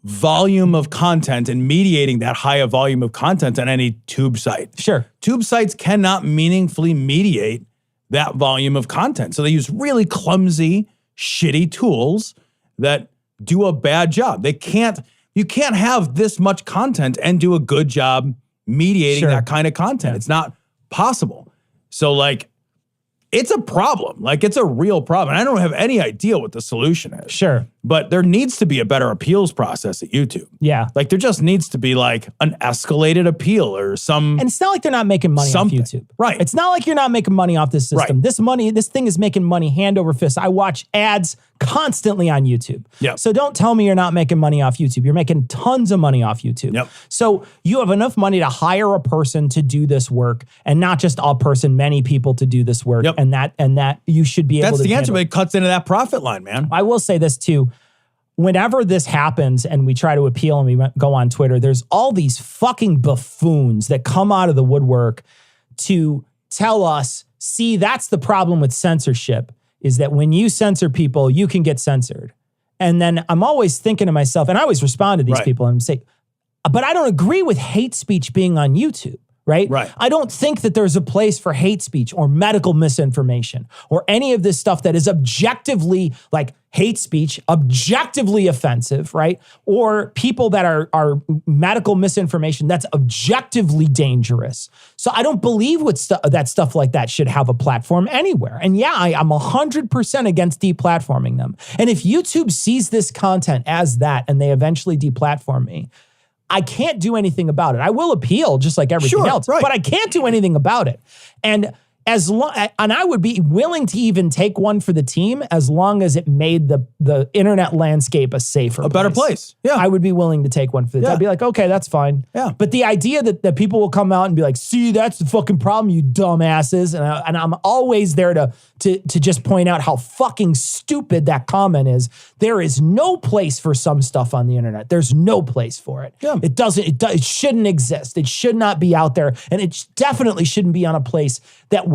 volume of content and mediating that high volume of content on any tube site. Sure. Tube sites cannot meaningfully mediate that volume of content. So they use really clumsy, shitty tools that do a bad job. You can't have this much content and do a good job mediating that kind of content. It's not possible. So it's a problem. It's a real problem. And I don't have any idea what the solution is. Sure. But there needs to be a better appeals process at YouTube. Yeah. There just needs to be an escalated appeal or some. And it's not like they're not making money off YouTube. Right. It's not like you're not making money off this system. Right. This thing is making money hand over fist. I watch ads constantly on YouTube. Yep. So don't tell me you're not making money off YouTube. You're making tons of money off YouTube. Yep. So you have enough money to hire a person to do this work, and not just a person, many people to do this work. Yep. And that you should be able to. That's the answer, handle. but it cuts into that profit line, man. I will say this too. Whenever this happens and we try to appeal and we go on Twitter, there's all these fucking buffoons that come out of the woodwork to tell us, see, that's the problem with censorship, is that when you censor people, you can get censored. And then I'm always thinking to myself, and I always respond to these people and say, but I don't agree with hate speech being on YouTube. Right? I don't think that there's a place for hate speech or medical misinformation or any of this stuff that is objectively hate speech, objectively offensive, right? Or people that are medical misinformation that's objectively dangerous. So I don't believe that stuff like that should have a platform anywhere. And yeah, I'm 100% against deplatforming them. And if YouTube sees this content as that and they eventually deplatform me, I can't do anything about it. I will appeal just like everything else, but I can't do anything about it. And I would be willing to even take one for the team as long as it made the internet landscape a safer better place. Yeah. I would be willing to take one for the team. I'd be like, okay, that's fine. Yeah. But the idea that people will come out and be like, see, that's the fucking problem, you dumbasses. And I'm always there to just point out how fucking stupid that comment is. There is no place for some stuff on the internet. There's no place for it. Yeah. It shouldn't exist. It should not be out there. And it definitely shouldn't be on a place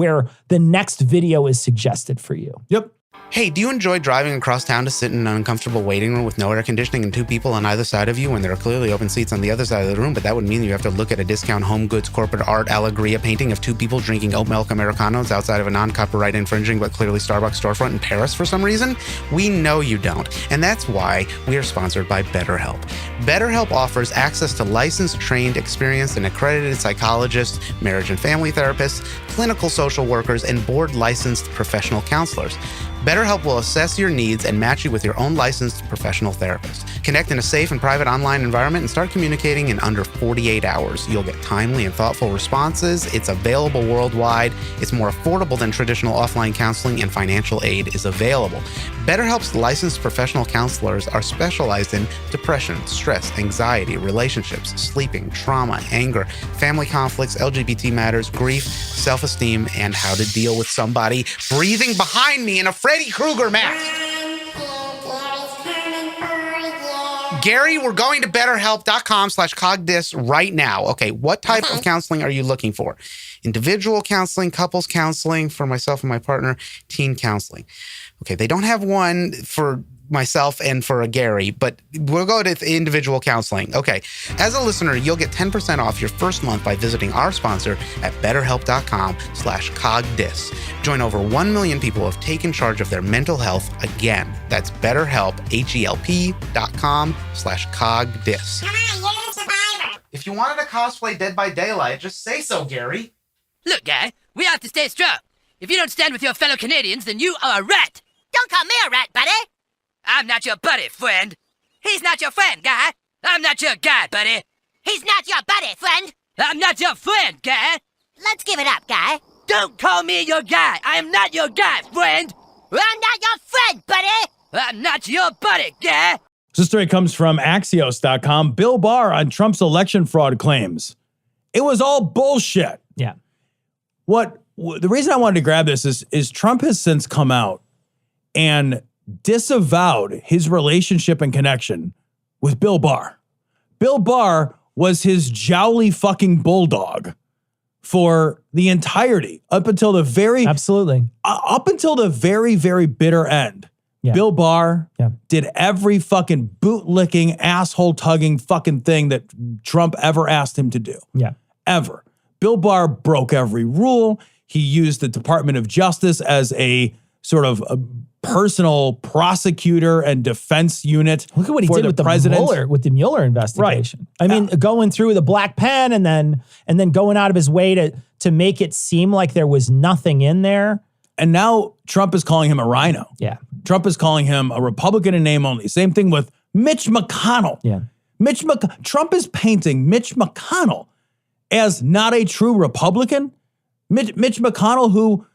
where the next video is suggested for you. Yep. Hey, do you enjoy driving across town to sit in an uncomfortable waiting room with no air conditioning and two people on either side of you when there are clearly open seats on the other side of the room, but that would mean you have to look at a discount home goods corporate art Allegria painting of two people drinking oat milk Americanos outside of a non-copyright infringing but clearly Starbucks storefront in Paris for some reason? We know you don't, and that's why we are sponsored by BetterHelp. BetterHelp offers access to licensed, trained, experienced, and accredited psychologists, marriage and family therapists, clinical social workers, and board-licensed professional counselors. BetterHelp will assess your needs and match you with your own licensed professional therapist. Connect in a safe and private online environment and start communicating in under 48 hours. You'll get timely and thoughtful responses. It's available worldwide. It's more affordable than traditional offline counseling, and financial aid is available. BetterHelp's licensed professional counselors are specialized in depression, stress, anxiety, relationships, sleeping, trauma, anger, family conflicts, LGBT matters, grief, self-esteem, and how to deal with somebody breathing behind me in a Freddy Krueger mask. Gary, we're going to betterhelp.com/cogdis right now. Okay, what type of counseling are you looking for? Individual counseling, couples counseling, for myself and my partner, teen counseling. Okay, they don't have one for myself and for a Gary, but we'll go to individual counseling. Okay, as a listener, you'll get 10% off your first month by visiting our sponsor at betterhelp.com/cogdis. Join over 1 million people who have taken charge of their mental health again. That's BetterHelp, HELP.com/cogdis. If you wanted to cosplay Dead by Daylight, just say so, Gary. Look, guy, we have to stay strong. If you don't stand with your fellow Canadians, then you are a rat. Don't call me a rat, buddy. I'm not your buddy, friend. He's not your friend, guy. I'm not your guy, buddy. He's not your buddy, friend. I'm not your friend, guy. Let's give it up, guy. Don't call me your guy. I am not your guy, friend. I'm not your friend, buddy. I'm not your buddy, guy. This story comes from Axios.com. Bill Barr on Trump's election fraud claims. It was all bullshit. Yeah. The reason I wanted to grab this is Trump has since come out and disavowed his relationship and connection with Bill Barr. Bill Barr was his jowly fucking bulldog for the entirety up until the very very bitter end. Yeah. Bill Barr did every fucking bootlicking, asshole tugging fucking thing that Trump ever asked him to do. Yeah. Ever. Bill Barr broke every rule. He used the Department of Justice as a sort of a personal prosecutor and defense unit. Look at what he did with the Mueller investigation. Right. I mean, going through the black pen and then going out of his way to make it seem like there was nothing in there. And now Trump is calling him a rhino. Yeah. Trump is calling him a Republican in name only. Same thing with Mitch McConnell. Yeah. Trump is painting Mitch McConnell as not a true Republican. Mitch McConnell, who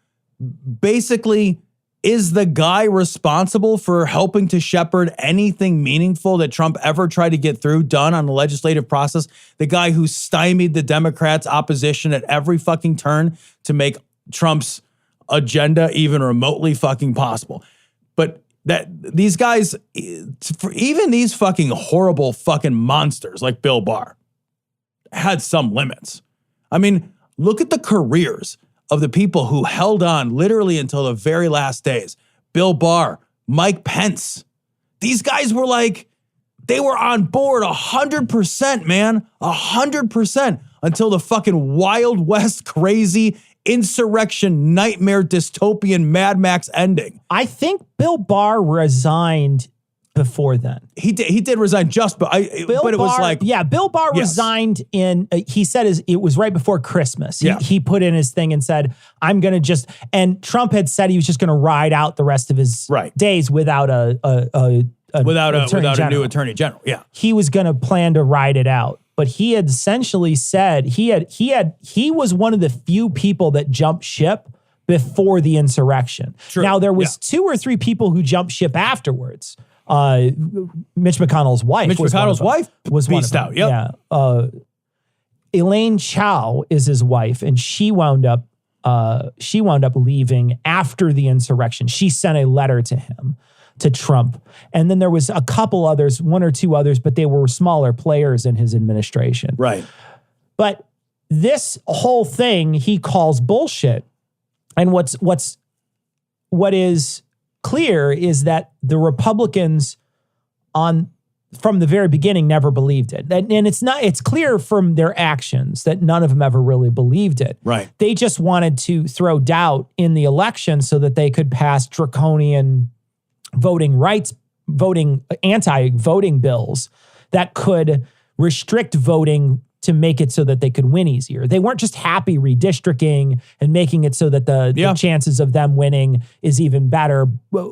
basically is the guy responsible for helping to shepherd anything meaningful that Trump ever tried to get done on the legislative process. The guy who stymied the Democrats' opposition at every fucking turn to make Trump's agenda even remotely fucking possible. But these guys, even these fucking horrible fucking monsters like Bill Barr, had some limits. I mean, look at the careers of the people who held on literally until the very last days. Bill Barr, Mike Pence. These guys were like, they were on board 100%, man. 100% until the fucking Wild West crazy insurrection nightmare dystopian Mad Max ending. I think Bill Barr resigned before then. He did resign but it was like... Yeah, Bill Barr resigned in, he said it was right before Christmas. He put in his thing and said, I'm going to just... And Trump had said he was just going to ride out the rest of his days without a new attorney general. Yeah. He was going to plan to ride it out. But he had essentially said he was one of the few people that jumped ship before the insurrection. True. Now, there was 2 or 3 people who jumped ship afterwards. Mitch McConnell's wife. Was pieced out. Yep. Yeah. Elaine Chao is his wife, and she wound up leaving after the insurrection. She sent a letter to him, to Trump. And then there was a couple others, 1 or 2 others, but they were smaller players in his administration. Right. But this whole thing he calls bullshit. And what is clear is that the Republicans from the very beginning never believed it. And it's clear from their actions that none of them ever really believed it. Right. They just wanted to throw doubt in the election so that they could pass draconian anti-voting bills that could restrict voting to make it so that they could win easier. They weren't just happy redistricting and making it so that the chances of them winning is even better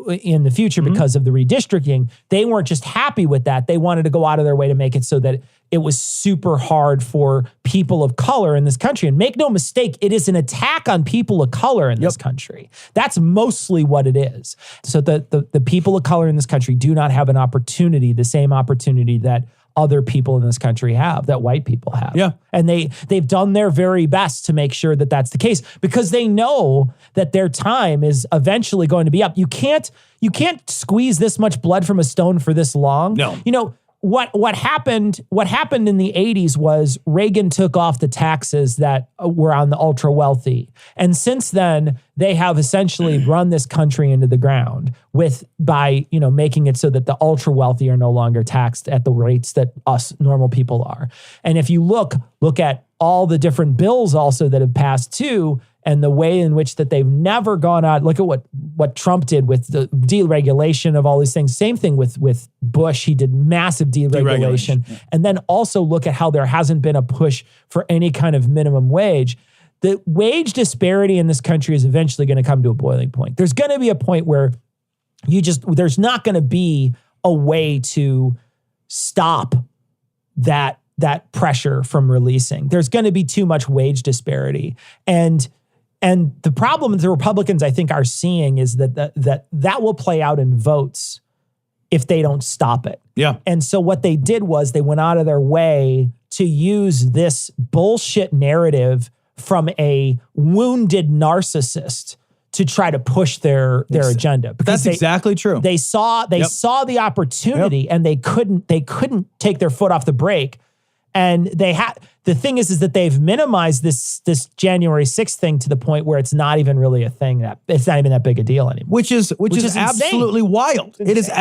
in the future because of the redistricting. They weren't just happy with that. They wanted to go out of their way to make it so that it was super hard for people of color in this country. And make no mistake, it is an attack on people of color in this country. That's mostly what it is. So the people of color in this country do not have an opportunity, the same opportunity that other people in this country have, that white people have. Yeah. And they've done their very best to make sure that that's the case because they know that their time is eventually going to be up. You can't squeeze this much blood from a stone for this long. No. You know, what happened in the 80s was Reagan took off the taxes that were on the ultra wealthy. And since then, they have essentially run this country into the ground by making it so that the ultra wealthy are no longer taxed at the rates that us normal people are. And if you look at all the different bills also that have passed too, and the way in which that they've never gone out. Look at what Trump did with the deregulation of all these things. Same thing with Bush. He did massive deregulation. Yeah. And then also look at how there hasn't been a push for any kind of minimum wage. The wage disparity in this country is eventually going to come to a boiling point. There's going to be a point where there's not going to be a way to stop that pressure from releasing. There's going to be too much wage disparity. And the problem that the Republicans, I think, are seeing is that will play out in votes if they don't stop it. Yeah. And so what they did was they went out of their way to use this bullshit narrative from a wounded narcissist to try to push their agenda. Because that's exactly true. They saw the opportunity and they couldn't take their foot off the brake. And the thing is that they've minimized this January 6th thing to the point where it's not even really a thing, that it's not even that big a deal anymore. Which is absolutely wild. It is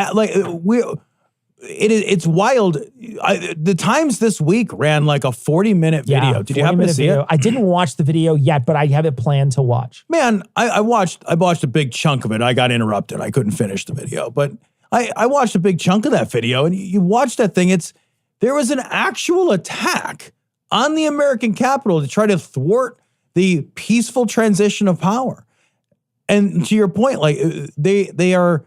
it's wild. The Times this week ran like a 40-minute video. Did you happen to see it? I didn't watch the video yet, but I have it planned to watch. Man, I watched a big chunk of it. I got interrupted. I couldn't finish the video, but I watched a big chunk of that video, and you watch that thing. There was an actual attack on the American Capitol to try to thwart the peaceful transition of power. And to your point, like they are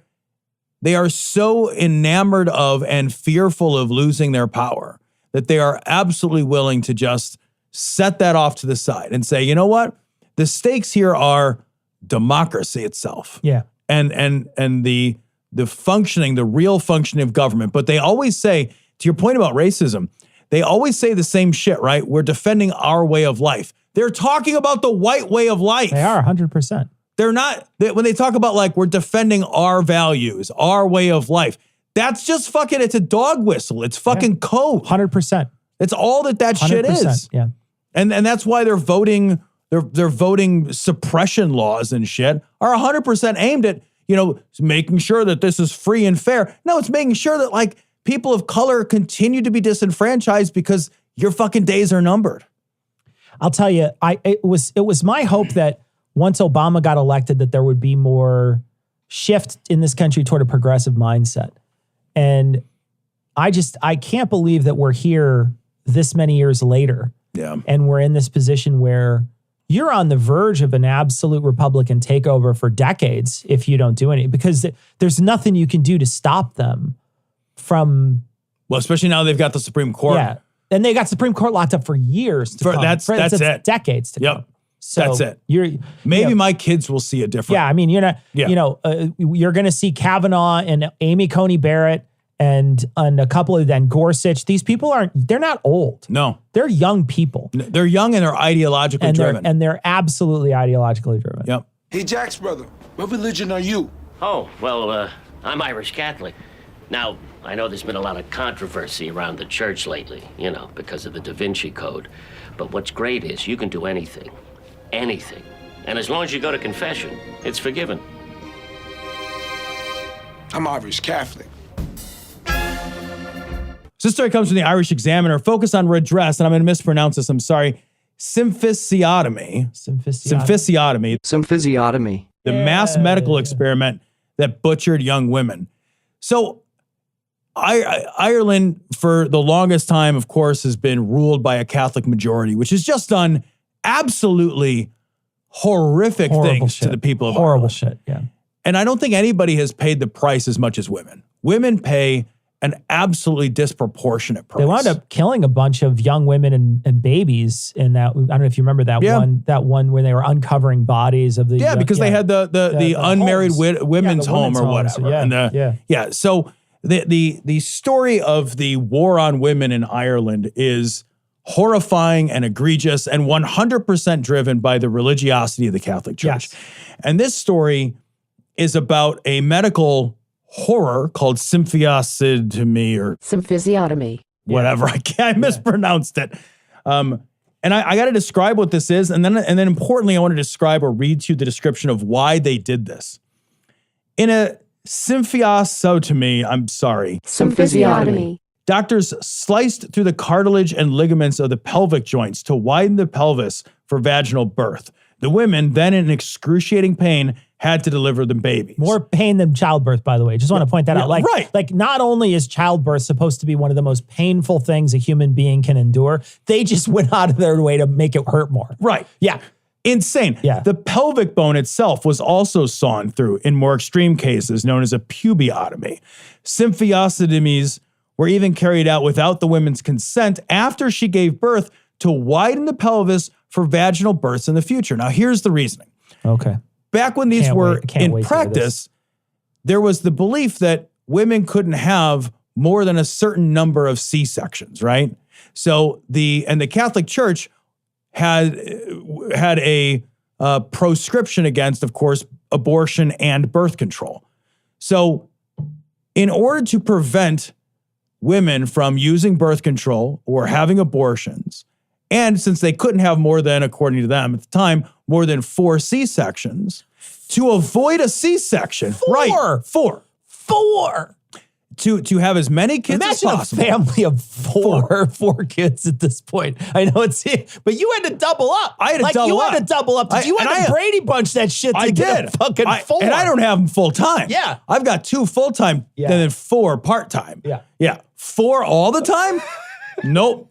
so enamored of and fearful of losing their power that they are absolutely willing to just set that off to the side and say, you know what? The stakes here are democracy itself. Yeah. And the functioning, the real functioning of government. But they always say, to your point about racism, they always say the same shit, right? We're defending our way of life. They're talking about the white way of life. They are 100%. They're not, when they talk about like, we're defending our values, our way of life, that's just fucking, it's a dog whistle. It's fucking code. 100%. It's all that shit is. Yeah. And that's why they're voting suppression laws and shit are 100% aimed at, making sure that this is free and fair. No, it's making sure that like people of color continue to be disenfranchised because your fucking days are numbered. I'll tell you, it was my hope that once Obama got elected, that there would be more shift in this country toward a progressive mindset. And I can't believe that we're here this many years later. Yeah. And we're in this position where you're on the verge of an absolute Republican takeover for decades if you don't do anything, because there's nothing you can do to stop them from. Well, especially now they've got the Supreme Court. Yeah. And they got Supreme Court locked up for years to come. That's it. Decades to come. So that's it. Maybe my kids will see a difference. Yeah, I mean, you're going to see Kavanaugh and Amy Coney Barrett and a couple of then Gorsuch. These people they're not old. No. They're young people. They're young and they're ideologically driven. And they're absolutely ideologically driven. Yep. Hey, Jack's brother, what religion are you? Oh, well, I'm Irish Catholic. Now, I know there's been a lot of controversy around the church lately, because of the Da Vinci Code. But what's great is you can do anything. Anything. And as long as you go to confession, it's forgiven. I'm Irish Catholic. So this story comes from the Irish Examiner. Focus on redress, and I'm going to mispronounce this. I'm sorry. Symphysiotomy. Symphysiotomy. The mass medical experiment that butchered young women. So Ireland, for the longest time, of course, has been ruled by a Catholic majority, which has just done absolutely horrific things to the people of Ireland. Horrible shit, yeah. And I don't think anybody has paid the price as much as women. Women pay an absolutely disproportionate price. They wound up killing a bunch of young women and babies in that. I don't know if you remember that one where they were uncovering bodies of the because they had the unmarried women's home or whatever. So the story of the war on women in Ireland is horrifying and egregious and 100% driven by the religiosity of the Catholic Church. And this story is about a medical horror called symphysiotomy or Symphysiotomy. Whatever. I mispronounced it. And I got to describe what this is. And then importantly, I want to describe or read to you the description of why they did this. In a symphysiotomy, Symphysiotomy. Doctors sliced through the cartilage and ligaments of the pelvic joints to widen the pelvis for vaginal birth. The women, then in excruciating pain, had to deliver the babies. More pain than childbirth, by the way. Just want to point that out. Like not only is childbirth supposed to be one of the most painful things a human being can endure, they just went out of their way to make it hurt more. Right. Yeah. Insane. Yeah. The pelvic bone itself was also sawn through in more extreme cases known as a pubiotomy. Symphysiotomies were even carried out without the woman's consent after she gave birth to widen the pelvis for vaginal births in the future. Now, here's the reasoning. Okay. Back when these were in practice, there was the belief that women couldn't have more than a certain number of C-sections, right? So the Catholic Church had a proscription against, of course, abortion and birth control. So in order to prevent women from using birth control or having abortions, and since they couldn't have more than, according to them at the time, more than 4 C-sections, to avoid a C-section. Four. To have as many kids as possible. Imagine a family of four kids at this point. I know but you had to double up. I had to double up. You had to double up. You had to Brady Bunch that shit to get a fucking 4. And I don't have them full time. Yeah. I've got 2 full time and then 4 part time. Yeah. 4 all the time? Nope.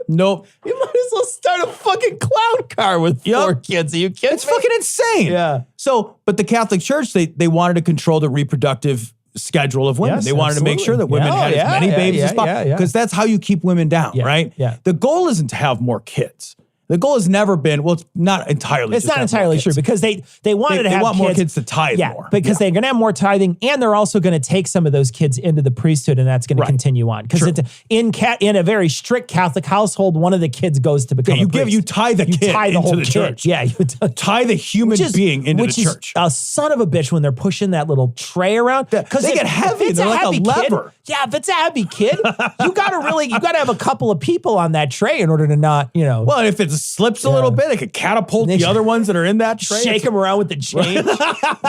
You might as well start a fucking clown car with 4 kids. Are you kidding It's fucking insane. Yeah. So, but the Catholic Church, they wanted to control the reproductive schedule of women. Yes, they wanted to make sure that women had as many babies as possible. Because that's how you keep women down, right? Yeah. The goal isn't to have more kids. The goal has never been, well, it's not entirely It's not entirely true because they wanted to have want more kids to tithe more. Because they're going to have more tithing and they're also going to take some of those kids into the priesthood and that's going to continue on. Because in a very strict Catholic household, one of the kids goes to become a priest. You tie the kid into the church. Yeah. You tie the human being into the church. A son of a bitch when they're pushing that little tray around. Because they get heavy. They're like a lever. Yeah, if it's a heavy kid, you got to have a couple of people on that tray in order to not, Well, if it slips a little bit, it could catapult the other ones that are in that tray. Shake them around with the chain.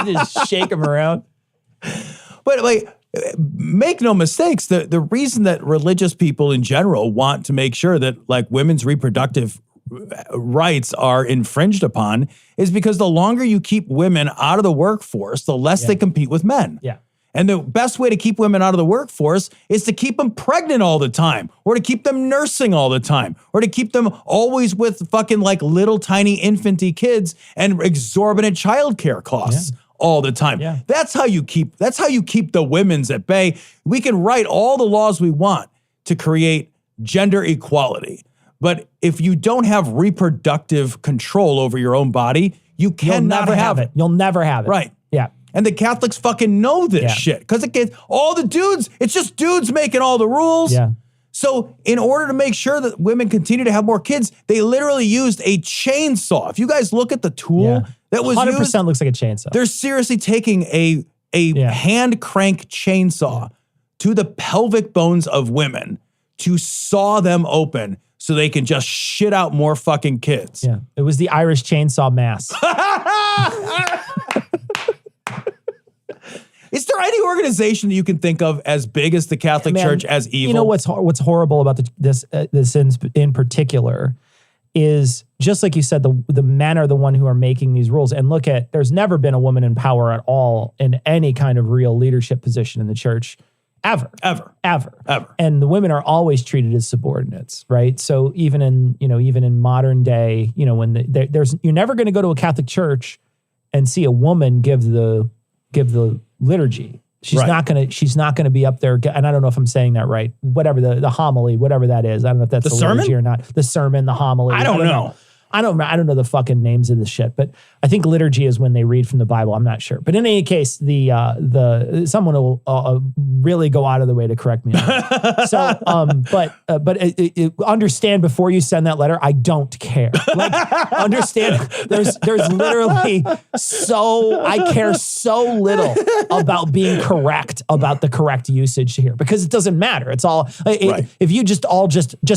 Just shake them around. But make no mistakes, the reason that religious people in general want to make sure that women's reproductive rights are infringed upon is because the longer you keep women out of the workforce, the less they compete with men. Yeah. And the best way to keep women out of the workforce is to keep them pregnant all the time, or to keep them nursing all the time, or to keep them always with fucking little tiny infanty kids and exorbitant childcare costs all the time. Yeah. That's how you keep the women's at bay. We can write all the laws we want to create gender equality. But if you don't have reproductive control over your own body, you cannot have it. You'll never have it. Right. Yeah. And the Catholics fucking know this shit because it gets all the dudes. It's just dudes making all the rules. Yeah. So in order to make sure that women continue to have more kids, they literally used a chainsaw. If you guys look at the tool that was 100% used, looks like a chainsaw. they're seriously taking a hand crank chainsaw to the pelvic bones of women to saw them open so they can just shit out more fucking kids. Yeah. It was the Irish chainsaw mass. It's there any organization that you can think of as big as the Catholic Church as evil? You know what's horrible about this in particular is, just like you said, the men are the one who are making these rules. And look at, there's never been a woman in power at all in any kind of real leadership position in the church, ever. And the women are always treated as subordinates, right? So even in modern day, when you're never going to go to a Catholic church and see a woman give the liturgy. She's not gonna be up there, and I don't know if I'm saying that right. Whatever the homily, whatever that is, I don't know if that's the sermon liturgy or not. The sermon, the homily. I don't know. I don't know the fucking names of the shit, but I think liturgy is when they read from the Bible. I'm not sure, but in any case, someone will really go out of the way to correct me. So, but understand before you send that letter, I don't care. Like, understand, there's literally I care so little about being correct about the correct usage here, because it doesn't matter. It's all if you just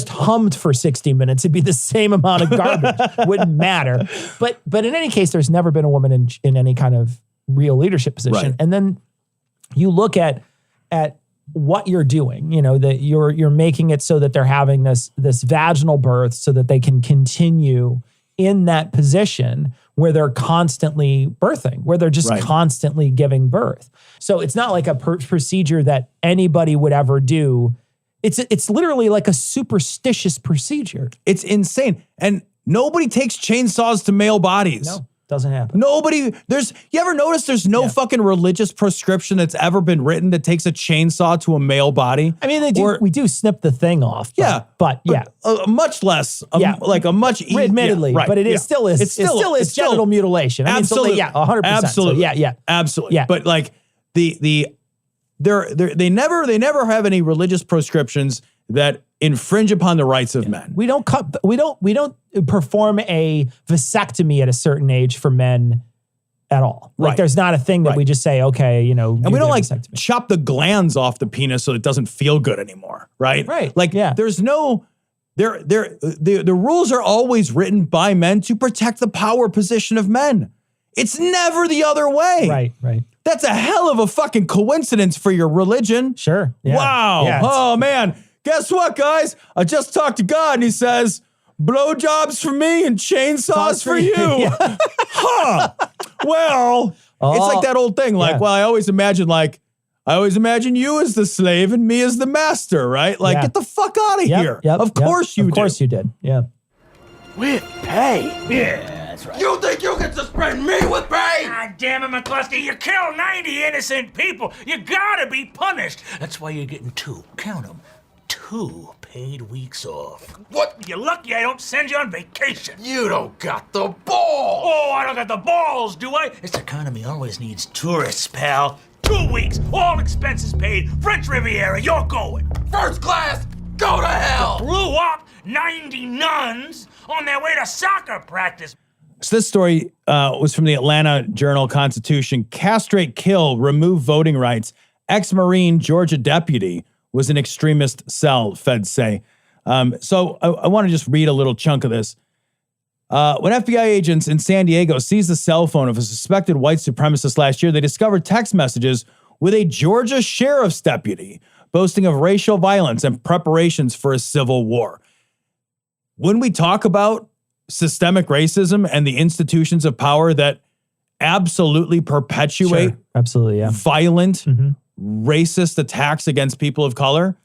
hummed for 60 minutes, it'd be the same amount of garbage. Wouldn't matter. But in any case, there's never been a woman in any kind of real leadership position. Right. And then you look at what you're doing, that you're making it so that they're having this vaginal birth so that they can continue in that position where they're constantly birthing, where they're just constantly giving birth. So it's not like a procedure that anybody would ever do. It's literally like a superstitious procedure. It's insane. And nobody takes chainsaws to male bodies. No, doesn't happen. You ever notice there's no fucking religious prescription that's ever been written that takes a chainsaw to a male body? I mean, we do snip the thing off. But much less, like a much easier. Admittedly, but it still is genital mutilation. Absolutely. 100%. Absolutely. So, absolutely. Yeah. But like they never have any religious prescriptions that infringe upon the rights of men. We don't perform a vasectomy at a certain age for men at all. Like there's not a thing that we just say, okay, and we don't chop the glands off the penis so it doesn't feel good anymore, right? Right. There's no the rules are always written by men to protect the power position of men. It's never the other way. Right. That's a hell of a fucking coincidence for your religion. Sure. Yeah. Wow. Yeah, oh man. Guess what, guys? I just talked to God and he says, blowjobs for me and chainsaws for you. Huh. Well, it's like that old thing. Like, I always imagine you as the slave and me as the master, right? Like, get the fuck out of here. Of course you did. Of course you did. Yeah. With pay. Yeah, that's right. You think you can suspend me with pay? God damn it, McCluskey. You killed 90 innocent people. You gotta be punished. That's why you're getting 2 paid weeks off. What? You're lucky I don't send you on vacation. You don't got the balls. Oh, I don't got the balls, do I? This economy always needs tourists, pal. 2 weeks, all expenses paid. French Riviera, you're going. First class, go to hell. Blew up 90 nuns on their way to soccer practice. So this story was from the Atlanta Journal-Constitution. Castrate, kill, remove voting rights. Ex-Marine Georgia deputy was an extremist cell, feds say. So I want to just read a little chunk of this. When FBI agents in San Diego seized the cell phone of a suspected white supremacist last year, they discovered text messages with a Georgia sheriff's deputy boasting of racial violence and preparations for a civil war. When we talk about systemic racism and the institutions of power that absolutely perpetuate violent, racist attacks against people of color,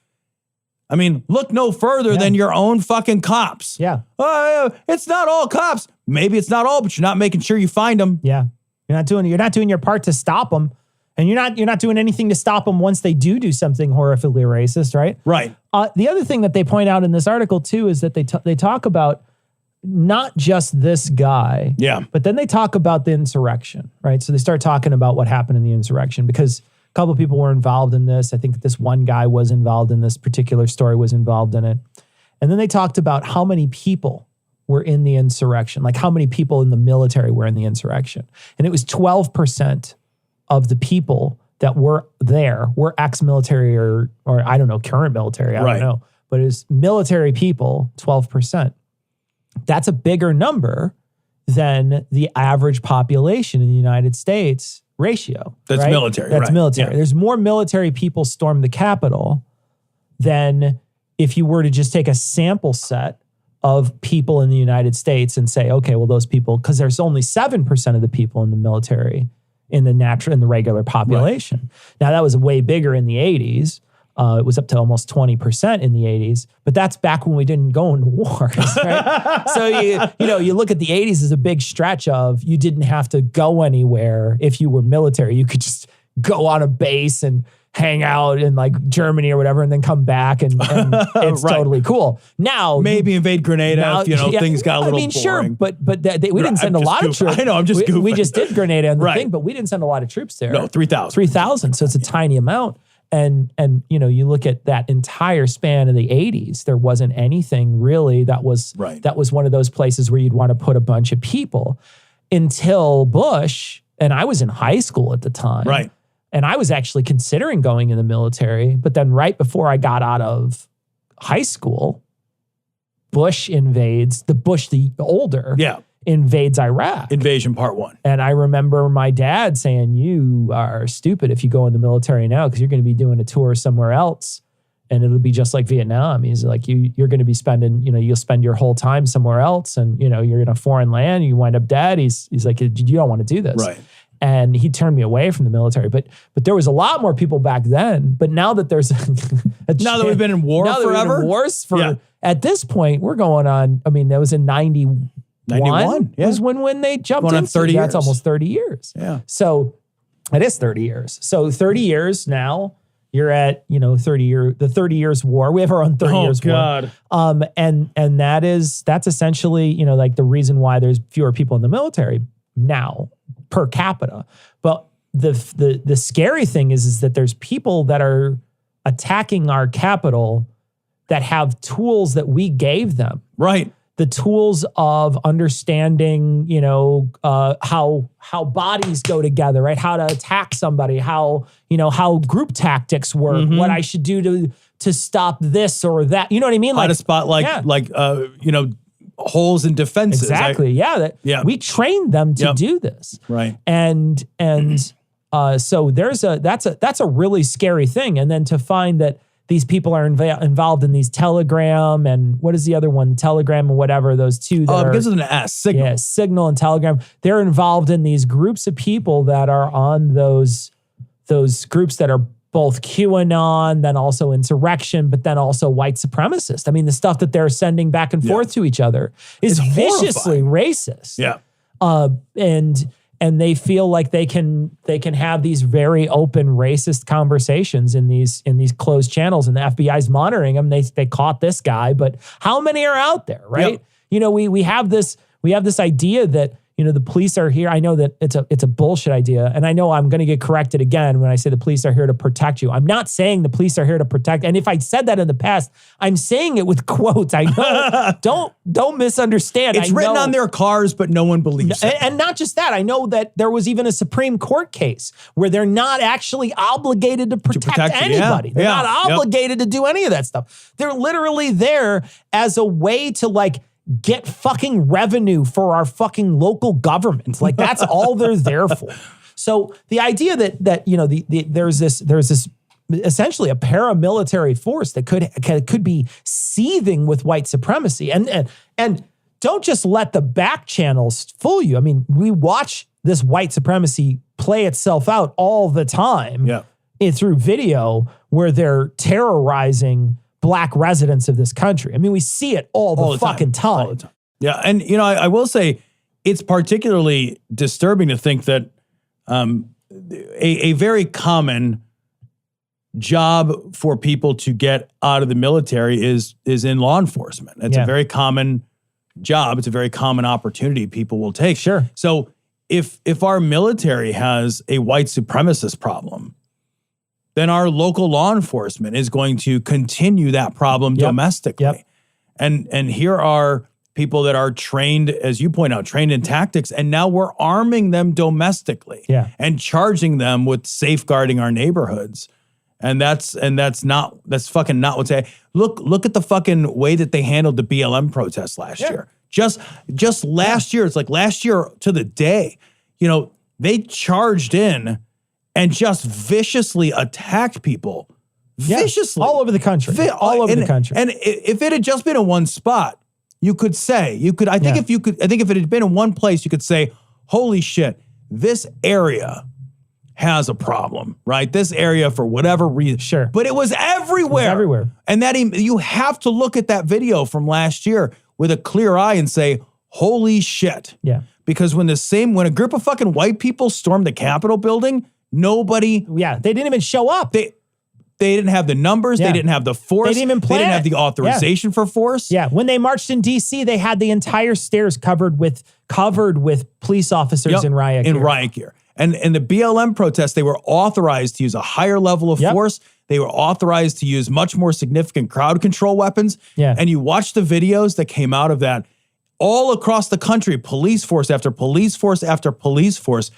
I mean, look no further than your own fucking cops. Yeah. It's not all cops. Maybe it's not all, but you're not making sure you find them. Yeah. You're not doing your part to stop them. And you're not doing anything to stop them once they do something horrifically racist, right? Right. The other thing that they point out in this article too is that they talk about not just this guy, but then they talk about the insurrection, right? So they start talking about what happened in the insurrection because a couple of people were involved in this. I think this one guy was involved in this particular story, was involved in it. And then they talked about how many people were in the insurrection, like how many people in the military were in the insurrection. And it was 12% of the people that were there were ex-military or I don't know, current military, I don't know. But it was military people, 12%. That's a bigger number than the average population in the United States ratio. That's right? military, That's right. military. Yeah. There's more military people storm the Capitol than if you were to just take a sample set of people in the United States and say, okay, well, those people, because there's only 7% of the people in the military in the regular population. Right. Now, that was way bigger in the 80s. It was up to almost 20% in the 80s, but that's back when we didn't go into wars, right? So you look at the 80s as a big stretch of you didn't have to go anywhere if you were military. You could just go on a base and hang out in like Germany or whatever, and then come back and it's right. totally cool. Now maybe invade Grenada if things got a little boring. Sure, but we didn't send a lot of troops. I know, I'm just goofing. We just did Grenada on the thing, but we didn't send a lot of troops there. No, 3,000. 3,000, so it's a tiny amount. And you look at that entire span of the 80s, there wasn't anything really that was one of those places where you'd want to put a bunch of people until Bush, and I was in high school at the time. Right. And I was actually considering going in the military, but then right before I got out of high school, Bush the older, invades Iraq. Invasion Part 1. And I remember my dad saying, you are stupid if you go in the military now because you're going to be doing a tour somewhere else and it'll be just like Vietnam. He's like, you're going to be spending, you'll spend your whole time somewhere else and, you're in a foreign land, you wind up dead. He's like, you don't want to do this. Right. And he turned me away from the military. But there was a lot more people back then. But now that there's now that we've been in war forever, at this point, we're going on. I mean, that was in 91. 91 was when they jumped in. On 30 years. That's almost 30 years. Yeah. So it is 30 years. So 30 years now. You're at, the 30 years war. We have our own 30 years war. And that's essentially, like the reason why there's fewer people in the military now per capita. But the scary thing is that there's people that are attacking our capital that have tools that we gave them. Right. The tools of understanding, how bodies go together, right? How to attack somebody, how group tactics work, what I should do to stop this or that. You know what I mean? How to spot holes in defenses. Exactly. We trained them to do this. Right. And so that's a really scary thing. And then to find that these people are involved in these Telegram and what is the other one? Telegram and whatever, those two. It begins with an S, Signal. Yeah, Signal and Telegram. They're involved in these groups of people that are on those groups that are both QAnon, then also insurrection, but then also white supremacist. I mean, the stuff that they're sending back and forth to each other is viciously racist. Yeah. And they feel like they can have these very open racist conversations in these closed channels, and the FBI's monitoring them. They caught this guy, but how many are out there, right? Yep. We have this idea that the police are here. I know that it's a bullshit idea, and I know I'm going to get corrected again when I say the police are here to protect you. I'm not saying the police are here to protect. And if I said that in the past, I'm saying it with quotes. I know. don't misunderstand. It's written on their cars, but no one believes it. And not just that. I know that there was even a Supreme Court case where they're not actually obligated to protect anybody. They're not obligated to do any of that stuff. They're literally there as a way to get fucking revenue for our fucking local government. That's all they're there for. So the idea that there's this essentially a paramilitary force that could be seething with white supremacy, and don't just let the back channels fool you. I mean, we watch this white supremacy play itself out all the time through video where they're terrorizing Black residents of this country. I mean, we see it all the fucking time. All the time. Yeah. And, I will say it's particularly disturbing to think that a very common job for people to get out of the military is in law enforcement. It's a very common job. It's a very common opportunity people will take. Sure. So if our military has a white supremacist problem, then our local law enforcement is going to continue that problem domestically. Yep. And here are people that are trained, as you point out, trained in tactics, and now we're arming them domestically and charging them with safeguarding our neighborhoods. And that's fucking not what's happening. Look at the fucking way that they handled the BLM protests last year. Just last year, it's like last year to the day, they charged in and just viciously attacked people. Viciously. All over the country. All over the country. And if it had just been in one spot, I think if it had been in one place, you could say, holy shit, this area has a problem, right? This area for whatever reason. Sure. But it was everywhere. And you have to look at that video from last year with a clear eye and say, holy shit. Yeah. Because when a group of fucking white people stormed the Capitol building, nobody. Yeah. They didn't even show up. They didn't have the numbers. Yeah. They didn't have the force. They didn't even plan They didn't it. have the authorization for force. Yeah. When they marched in D.C., they had the entire stairs covered with police officers in riot gear. And in the BLM protests, they were authorized to use a higher level of force. They were authorized to use much more significant crowd control weapons. Yeah. And you watch the videos that came out of that all across the country, police force after police force after police force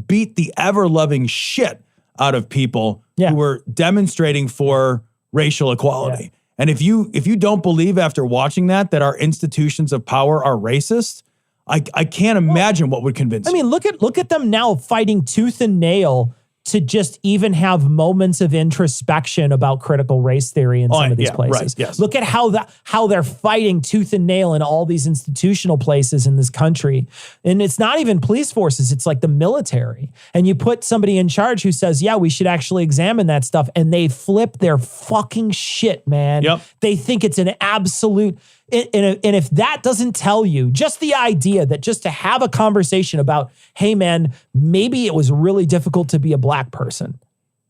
beat the ever-loving shit out of people who were demonstrating for racial equality. Yeah. And if you don't believe after watching that our institutions of power are racist, I can't imagine what would convince you. I mean, look at them now fighting tooth and nail to just even have moments of introspection about critical race theory in some of these places. Right, yes. Look at how they're fighting tooth and nail in all these institutional places in this country. And it's not even police forces, it's like the military. And you put somebody in charge who says, yeah, we should actually examine that stuff. And they flip their fucking shit, man. Yep. They think it's an absolute... And if that doesn't tell you, just the idea that just to have a conversation about, hey, man, maybe it was really difficult to be a black person.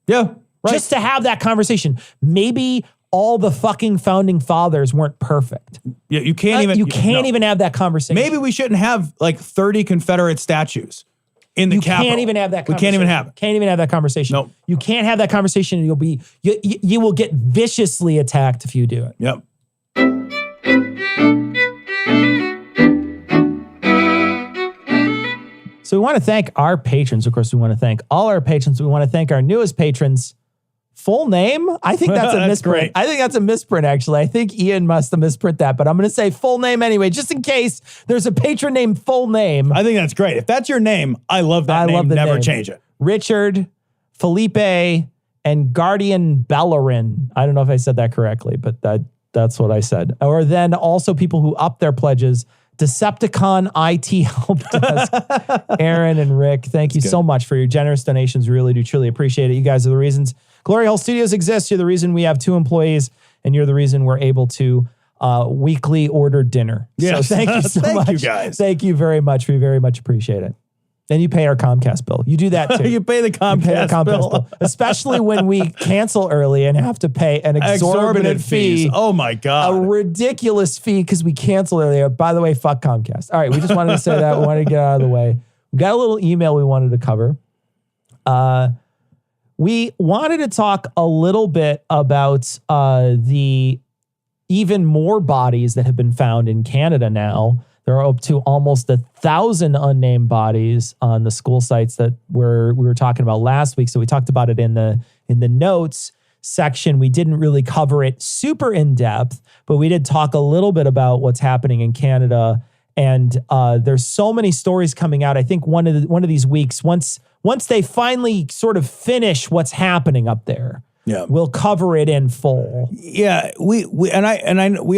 Yeah. Right. Just to have that conversation. Maybe all the fucking founding fathers weren't perfect. Yeah, you can't even have that conversation. Maybe we shouldn't have like 30 Confederate statues in the Capitol. You can't even have that conversation. We can't even have it. Can't even have that conversation. Nope. You can't have that conversation and you will get viciously attacked if you do it. Yep. So we want to thank our patrons. Of course, we want to thank all our patrons. We want to thank our newest patrons. Full name? I think that's a misprint. Great. I think that's a misprint, actually. I think Ian must have misprint that, but I'm going to say full name anyway, just in case there's a patron named Full Name. I think that's great. If that's your name, I love that name. Never change it. Richard, Felipe, and Guardian Bellerin. I don't know if I said that correctly, but that's what I said. Or then also people who up their pledges. Decepticon IT Help Desk, Aaron and Rick, thank you so much for your generous donations. We really do truly appreciate it. You guys are the reasons Glory Hole Studios exists. You're the reason we have 2 employees, and you're the reason we're able to weekly order dinner. Yes. So thank you so much. Thank you guys. Thank you very much. We very much appreciate it. And you pay our Comcast bill. You do that too. You pay the Comcast bill. Especially when we cancel early and have to pay an exorbitant fee. Oh my God. A ridiculous fee because we canceled earlier. By the way, fuck Comcast. All right, we just wanted to say that. We wanted to get out of the way. We got a little email we wanted to cover. We wanted to talk a little bit about the even more bodies that have been found in Canada now. There are up to almost 1,000 unnamed bodies on the school sites that we were talking about last week. So we talked about it in the notes section. We didn't really cover it super in depth, but we did talk a little bit about what's happening in Canada. And there's so many stories coming out. I think one of these weeks, once they finally sort of finish what's happening up there, we'll cover it in full. Yeah, we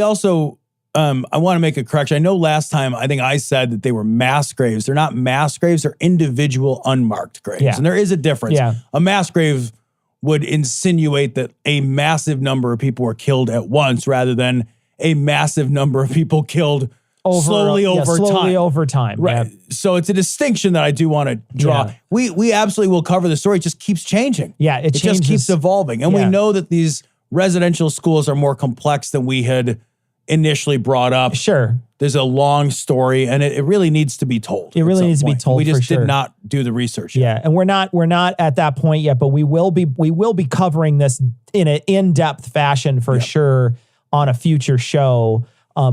also. I want to make a correction. I know last time I think I said that they were mass graves. They're not mass graves. They're individual unmarked graves. Yeah. And there is a difference. Yeah. A mass grave would insinuate that a massive number of people were killed at once rather than a massive number of people killed slowly over time. Right. Yeah. So it's a distinction that I do want to draw. Yeah. We absolutely will cover the story. It just keeps changing. Yeah, it changes. Just keeps evolving. And we know that these residential schools are more complex than we had initially brought up. Sure. There's a long story and it really needs to be told. It really needs to be told. We just did not do the research yet. Yeah. And we're not at that point yet, but we will be covering this in an in-depth fashion for sure on a future show.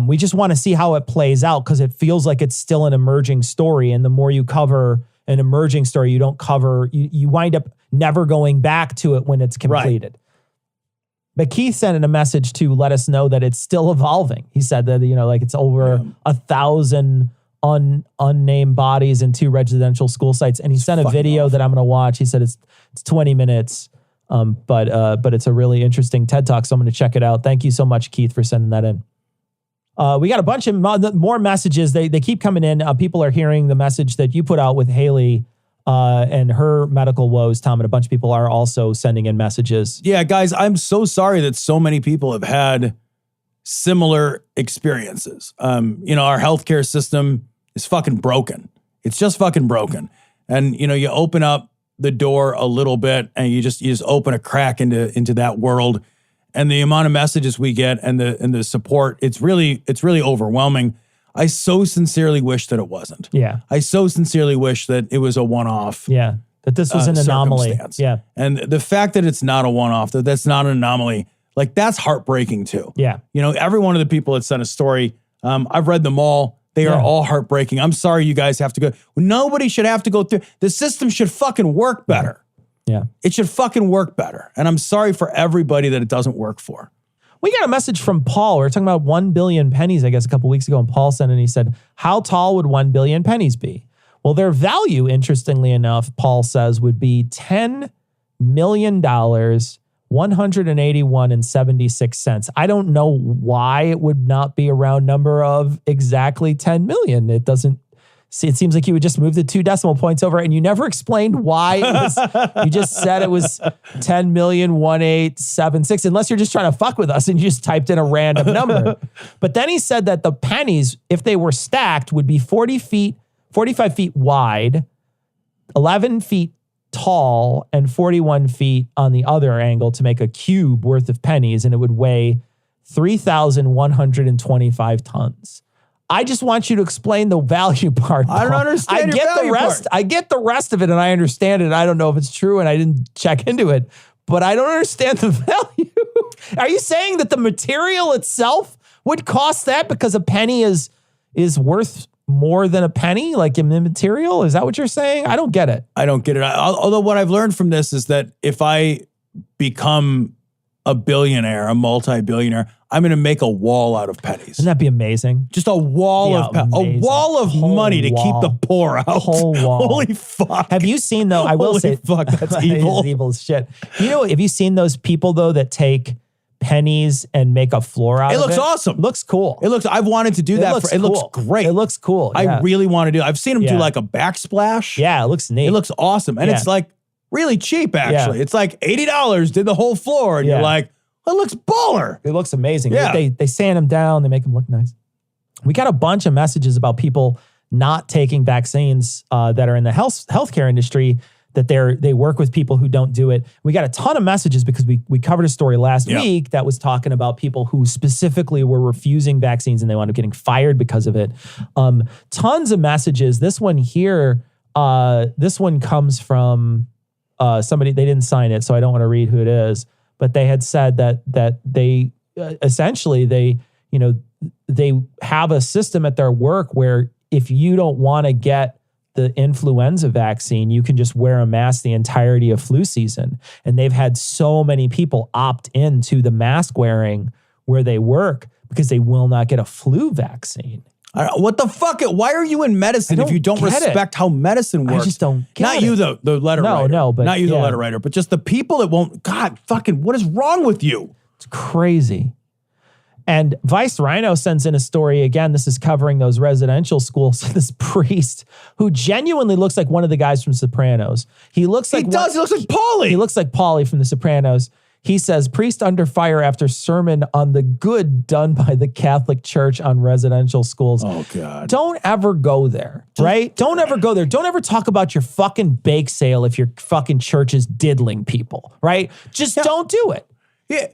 We just want to see how it plays out because it feels like it's still an emerging story. And the more you cover an emerging story, you wind up never going back to it when it's completed. Right. But Keith sent in a message to let us know that it's still evolving. He said that, it's over 1,000 unnamed bodies in 2 residential school sites. And he sent a video that I'm going to watch. He said it's 20 minutes. But it's a really interesting TED Talk, so I'm going to check it out. Thank you so much, Keith, for sending that in. We got a bunch of more messages. They keep coming in. People are hearing the message that you put out with Haley and her medical woes, Tom, and a bunch of people are also sending in messages. Yeah, guys, I'm so sorry that so many people have had similar experiences. Our healthcare system is fucking broken. It's just fucking broken. And, you open up the door a little bit and you just open a crack into that world. And the amount of messages we get and the support, it's really overwhelming. I so sincerely wish that it wasn't. Yeah. I so sincerely wish that it was a one-off. Yeah. That this was an anomaly. Yeah. And the fact that it's not a one-off, that's not an anomaly, like that's heartbreaking too. Yeah. Every one of the people that sent a story, I've read them all. They are all heartbreaking. I'm sorry you guys have to go. Nobody should have to go through. The system should fucking work better. Yeah. It should fucking work better. And I'm sorry for everybody that it doesn't work for. We got a message from Paul. We were talking about 1 billion pennies, I guess, a couple weeks ago. And Paul sent and he said, how tall would 1 billion pennies be? Well, their value, interestingly enough, Paul says, would be $10 million, 181.76 cents. I don't know why it would not be a round number of exactly 10 million. It doesn't. It seems like you would just move the 2 decimal points over, and you never explained why it was. You just said it was 10,187,600, unless you're just trying to fuck with us and you just typed in a random number. But then he said that the pennies, if they were stacked, would be 45 feet wide, 11 feet tall, and 41 feet on the other angle to make a cube worth of pennies, and it would weigh 3,125 tons. I just want you to explain the value part. I don't understand. I get the rest. I get the rest of it, and I understand it. I don't know if it's true, and I didn't check into it, but I don't understand the value. Are you saying that the material itself would cost that because a penny is worth more than a penny, like in the material? Is that what you're saying? I don't get it. I don't get it. Although what I've learned from this is that if I become a billionaire, a multi-billionaire, I'm going to make a wall out of pennies. Wouldn't that be amazing? Just a wall of money to keep the poor out. A whole wall. Holy fuck. Have you seen though? I will say, fuck, that's evil. It's evil as shit. Have you seen those people though that take pennies and make a floor out of it? It looks awesome. Looks cool. I've wanted to do that. It looks great. It looks cool. Yeah. I really want to do it. I've seen them do like a backsplash. Yeah, it looks neat. It looks awesome. And it's like really cheap actually. Yeah. It's like $80 did the whole floor. And you're like, it looks baller. It looks amazing. Yeah. They sand them down. They make them look nice. We got a bunch of messages about people not taking vaccines that are in the healthcare industry, that they work with people who don't do it. We got a ton of messages because we covered a story last week that was talking about people who specifically were refusing vaccines and they wound up getting fired because of it. Tons of messages. This one here, this one comes from somebody, they didn't sign it, so I don't want to read who it is. But they had said that they essentially they have a system at their work where if you don't want to get the influenza vaccine, you can just wear a mask the entirety of flu season. And they've had so many people opt into the mask wearing where they work because they will not get a flu vaccine. What the fuck? Why are you in medicine if you don't respect how medicine works? I just don't get Not it. you, the letter writer. No, but not you, the letter writer, but just the people that won't. God, fucking, what is wrong with you? It's crazy. And Vice Rhino sends in a story again. This is covering those residential schools. This priest who genuinely looks like one of the guys from Sopranos. He looks like He looks like Paulie. He looks like Paulie from The Sopranos. He says, priest under fire after sermon on the good done by the Catholic Church on residential schools. Oh, God. Don't ever go there, right? Don't ever go there. Don't ever talk about your fucking bake sale if your fucking church is diddling people, right? Just don't do it. Yeah.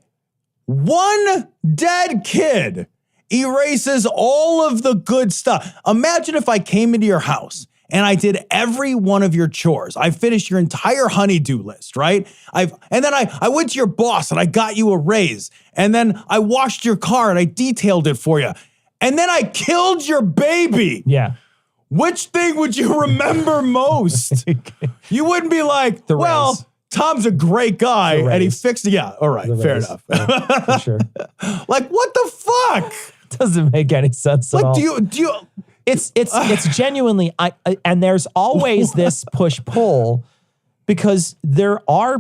One dead kid erases all of the good stuff. Imagine if I came into your house and I did every one of your chores. I finished your entire honey-do list, right? And then I went to your boss and I got you a raise. And then I washed your car and I detailed it for you. And then I killed your baby. Yeah. Which thing would you remember most? You wouldn't be like, well, Tom's a great guy and he fixed it. Yeah, all right, fair enough. Yeah, for sure. Like, what the fuck? Doesn't make any sense at all. Do you It's genuinely, and there's always this push-pull because there are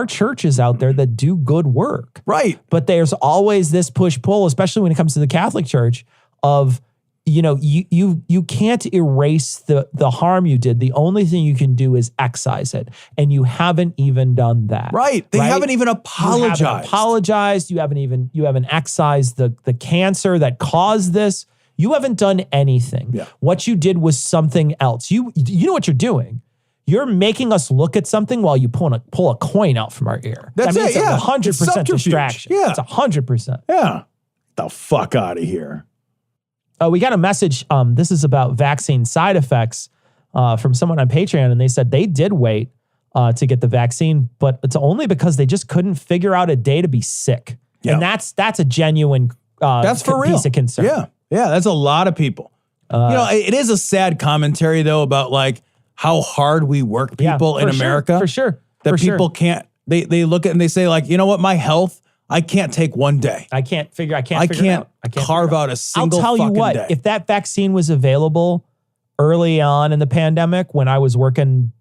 churches out there that do good work. Right. But there's always this push-pull, especially when it comes to the Catholic Church, of, you can't erase the harm you did. The only thing you can do is excise it. And you haven't even done that. Right. They haven't even apologized. You haven't excised the cancer that caused this. You haven't done anything. Yeah. What you did was something else. You know what you're doing. You're making us look at something while you pull a coin out from our ear. That's it. It's 100% distraction. Yeah. It's 100%. Yeah. Get the fuck out of here. We got a message. This is about vaccine side effects from someone on Patreon, and they said they did wait to get the vaccine, but it's only because they just couldn't figure out a day to be sick. Yeah. And that's a genuine that's for real. Piece of concern. Yeah. Yeah, that's a lot of people. It is a sad commentary, though, about like how hard we work people in America. For sure. That people can't, they look at and they say like, you know what, my health, I can't take one day. I can't carve out a single I'll tell you what, day. if that vaccine was available early on in the pandemic when I was working,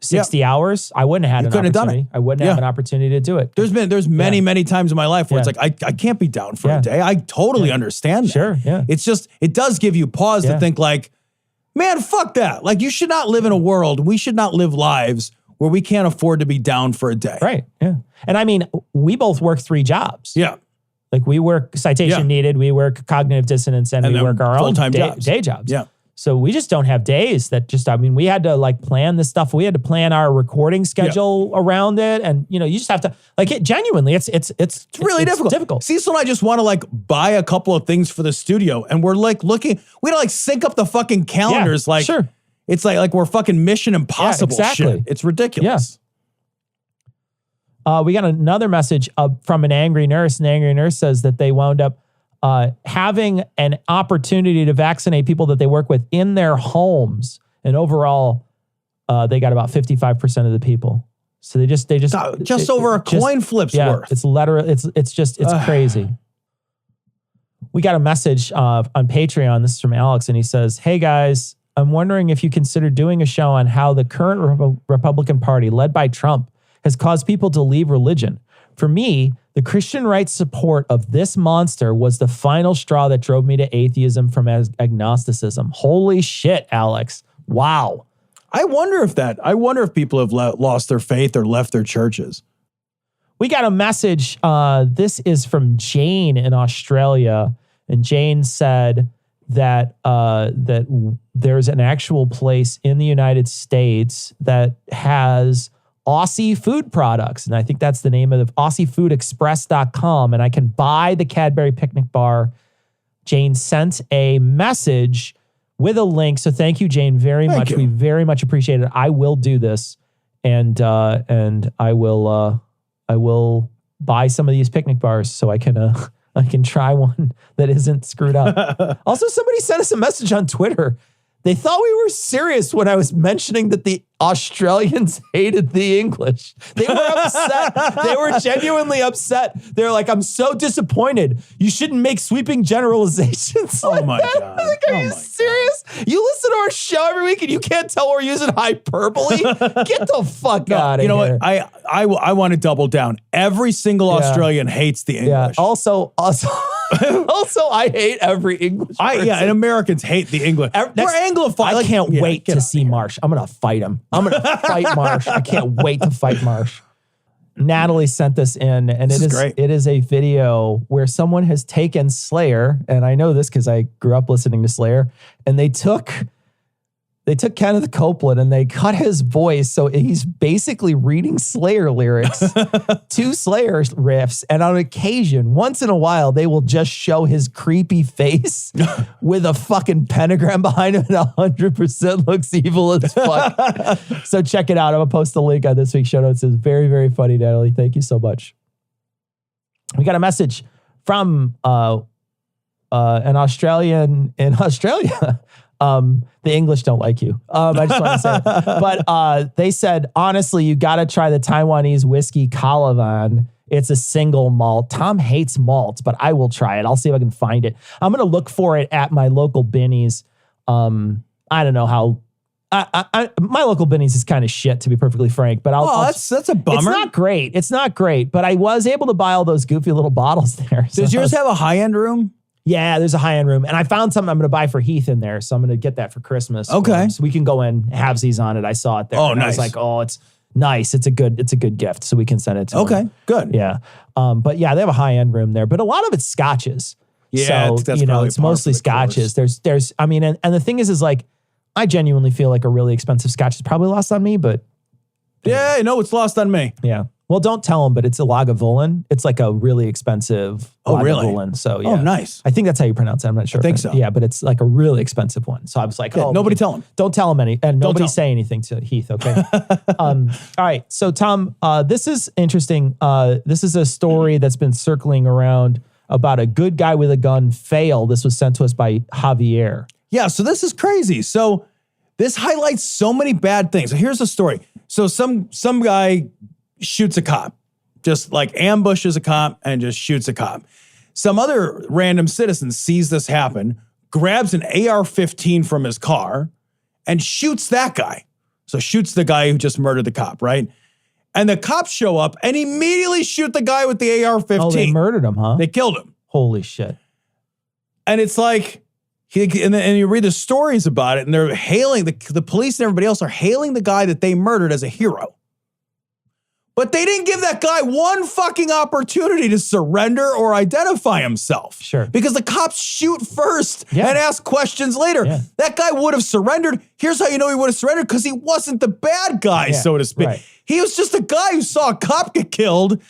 60 hours, I wouldn't have had an opportunity. I wouldn't have an opportunity to do it. There's many times in my life where it's like, I can't be down for a day. I totally understand that. Sure, yeah. It's just, it does give you pause to think like, man, fuck that. Like you should not live in a world, we should not live lives where we can't afford to be down for a day. Right, yeah. And I mean, we both work 3 jobs. Yeah. Like we work citation needed, we work cognitive dissonance, and we work our own day jobs. Yeah. So we just don't have days that we had to like plan this stuff. We had to plan our recording schedule around it. And you just have to like it genuinely. It's really difficult. Cecil and I just want to like buy a couple of things for the studio. And we're like looking, we don't like sync up the fucking calendars. It's like we're fucking Mission Impossible shit. It's ridiculous. Yeah. We got another message from an angry nurse. An angry nurse says that they wound up having an opportunity to vaccinate people that they work with in their homes. And overall, they got about 55% of the people. So they just over a coin flip's worth. It's crazy. We got a message on Patreon. This is from Alex. And he says, "Hey guys, I'm wondering if you consider doing a show on how the current Republican Party led by Trump has caused people to leave religion. For me, the Christian right support of this monster was the final straw that drove me to atheism from agnosticism." Holy shit, Alex. Wow. I wonder if people have lost their faith or left their churches. We got a message. This is from Jane in Australia. And Jane said that there's an actual place in the United States that has Aussie food products. And I think that's the name of the AussieFoodExpress.com. And I can buy the Cadbury picnic bar. Jane sent a message with a link. So thank you, Jane, very much. We very much appreciate it. I will do this. And I will buy some of these picnic bars so I can try one that isn't screwed up. Also, somebody sent us a message on Twitter. They thought we were serious when I was mentioning that the Australians hated the English. They were upset. They were genuinely upset. They're like, "I'm so disappointed. You shouldn't make sweeping generalizations." Oh my God. Like, are you serious? You listen to our show every week and you can't tell we're using hyperbole? Get the fuck out of here. You know what? I want to double down. Every single Australian hates the English. Yeah. Also, I hate every English person. And Americans hate the English. We're Anglophile. I can't wait to see Marsh. I'm going to fight him. I'm going to fight Marsh. I can't wait to fight Marsh. Natalie sent this in, and it is a video where someone has taken Slayer, and I know this because I grew up listening to Slayer, and they took Kenneth Copeland and they cut his voice. So he's basically reading Slayer lyrics to Slayer riffs. And on occasion, once in a while, they will just show his creepy face with a fucking pentagram behind him and 100% looks evil as fuck. So check it out. I'm going to post a link on this week's show notes. It's very, very funny, Natalie. Thank you so much. We got a message from an Australian in Australia. The English don't like you. I just want to say that. But they said, honestly, you got to try the Taiwanese whiskey Calavan. It's a single malt. Tom hates malts, but I will try it. I'll see if I can find it. I'm going to look for it at my local Binny's. I don't know how. My local Benny's is kind of shit, to be perfectly frank. But that's a bummer. It's not great. It's not great. But I was able to buy all those goofy little bottles there. Does yours have a high-end room? Yeah, there's a high-end room. And I found something I'm going to buy for Heath in there. So I'm going to get that for Christmas. Okay. So we can go in, halvesies on it. I saw it there. Oh, and nice. I was like, oh, it's nice. It's a good gift. So we can send it to him. Okay, good. Yeah. But yeah, they have a high-end room there. But a lot of it's scotches. Yeah, so, that's it's mostly scotches. There's I mean, and the thing is like, I genuinely feel like a really expensive scotch is probably lost on me, but. Yeah, no, it's lost on me. Yeah. Well, don't tell them, but it's a Lagavulin. It's like a really expensive Lagavulin. So yeah. Oh, nice. I think that's how you pronounce it. I'm not sure. I think so. Yeah, but it's like a really expensive one. So I was like, nobody tell him. Don't tell him any, and nobody say anything to Heath, okay? All right. So Tom, this is interesting. This is a story that's been circling around about a good guy with a gun fail. This was sent to us by Javier. Yeah, so this is crazy. So this highlights so many bad things. So here's the story. So some guy shoots a cop, just like ambushes a cop and just shoots a cop. Some other random citizen sees this happen, grabs an AR-15 from his car and shoots that guy. So shoots the guy who just murdered the cop, right? And the cops show up and immediately shoot the guy with the AR-15. Oh, they murdered him, huh? They killed him. Holy shit. And it's like, and you read the stories about it, and they're hailing, the police and everybody else are hailing the guy that they murdered as a hero. But they didn't give that guy one fucking opportunity to surrender or identify himself. Sure. Because the cops shoot first and ask questions later. Yeah. That guy would have surrendered. Here's how you know he would have surrendered, because he wasn't the bad guy, so to speak. Right. He was just a guy who saw a cop get killed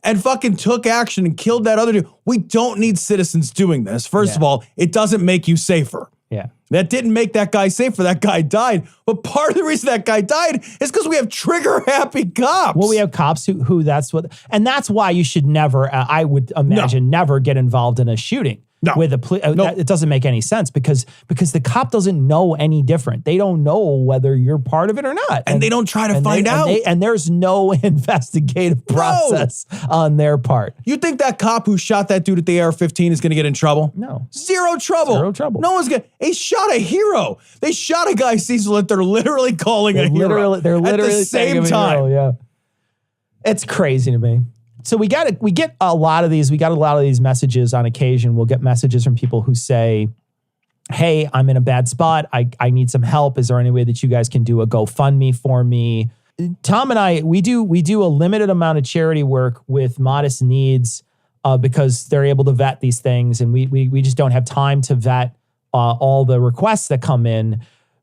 and fucking took action and killed that other dude. We don't need citizens doing this. First of all, it doesn't make you safer. Yeah. That didn't make that guy safer. That guy died. But part of the reason that guy died is because we have trigger-happy cops. Well, we have cops who that's why you should never, I would imagine, never get involved in a shooting. With a it doesn't make any sense because the cop doesn't know any different. They don't know whether you're part of it or not. And they don't try to find out. And there's no investigative process on their part. You think that cop who shot that dude at the AR-15 is going to get in trouble? No. Zero trouble. No one's going to. They shot a hero. They shot a guy, Cecil, that they're literally calling a hero. They're literally at the same time. Hero, yeah. It's crazy to me. So we get a lot of these. We got a lot of these messages on occasion. We'll get messages from people who say, hey, I'm in a bad spot. I need some help. Is there any way that you guys can do a GoFundMe for me? Tom and I, we do a limited amount of charity work with Modest Needs because they're able to vet these things. And we just don't have time to vet all the requests that come in.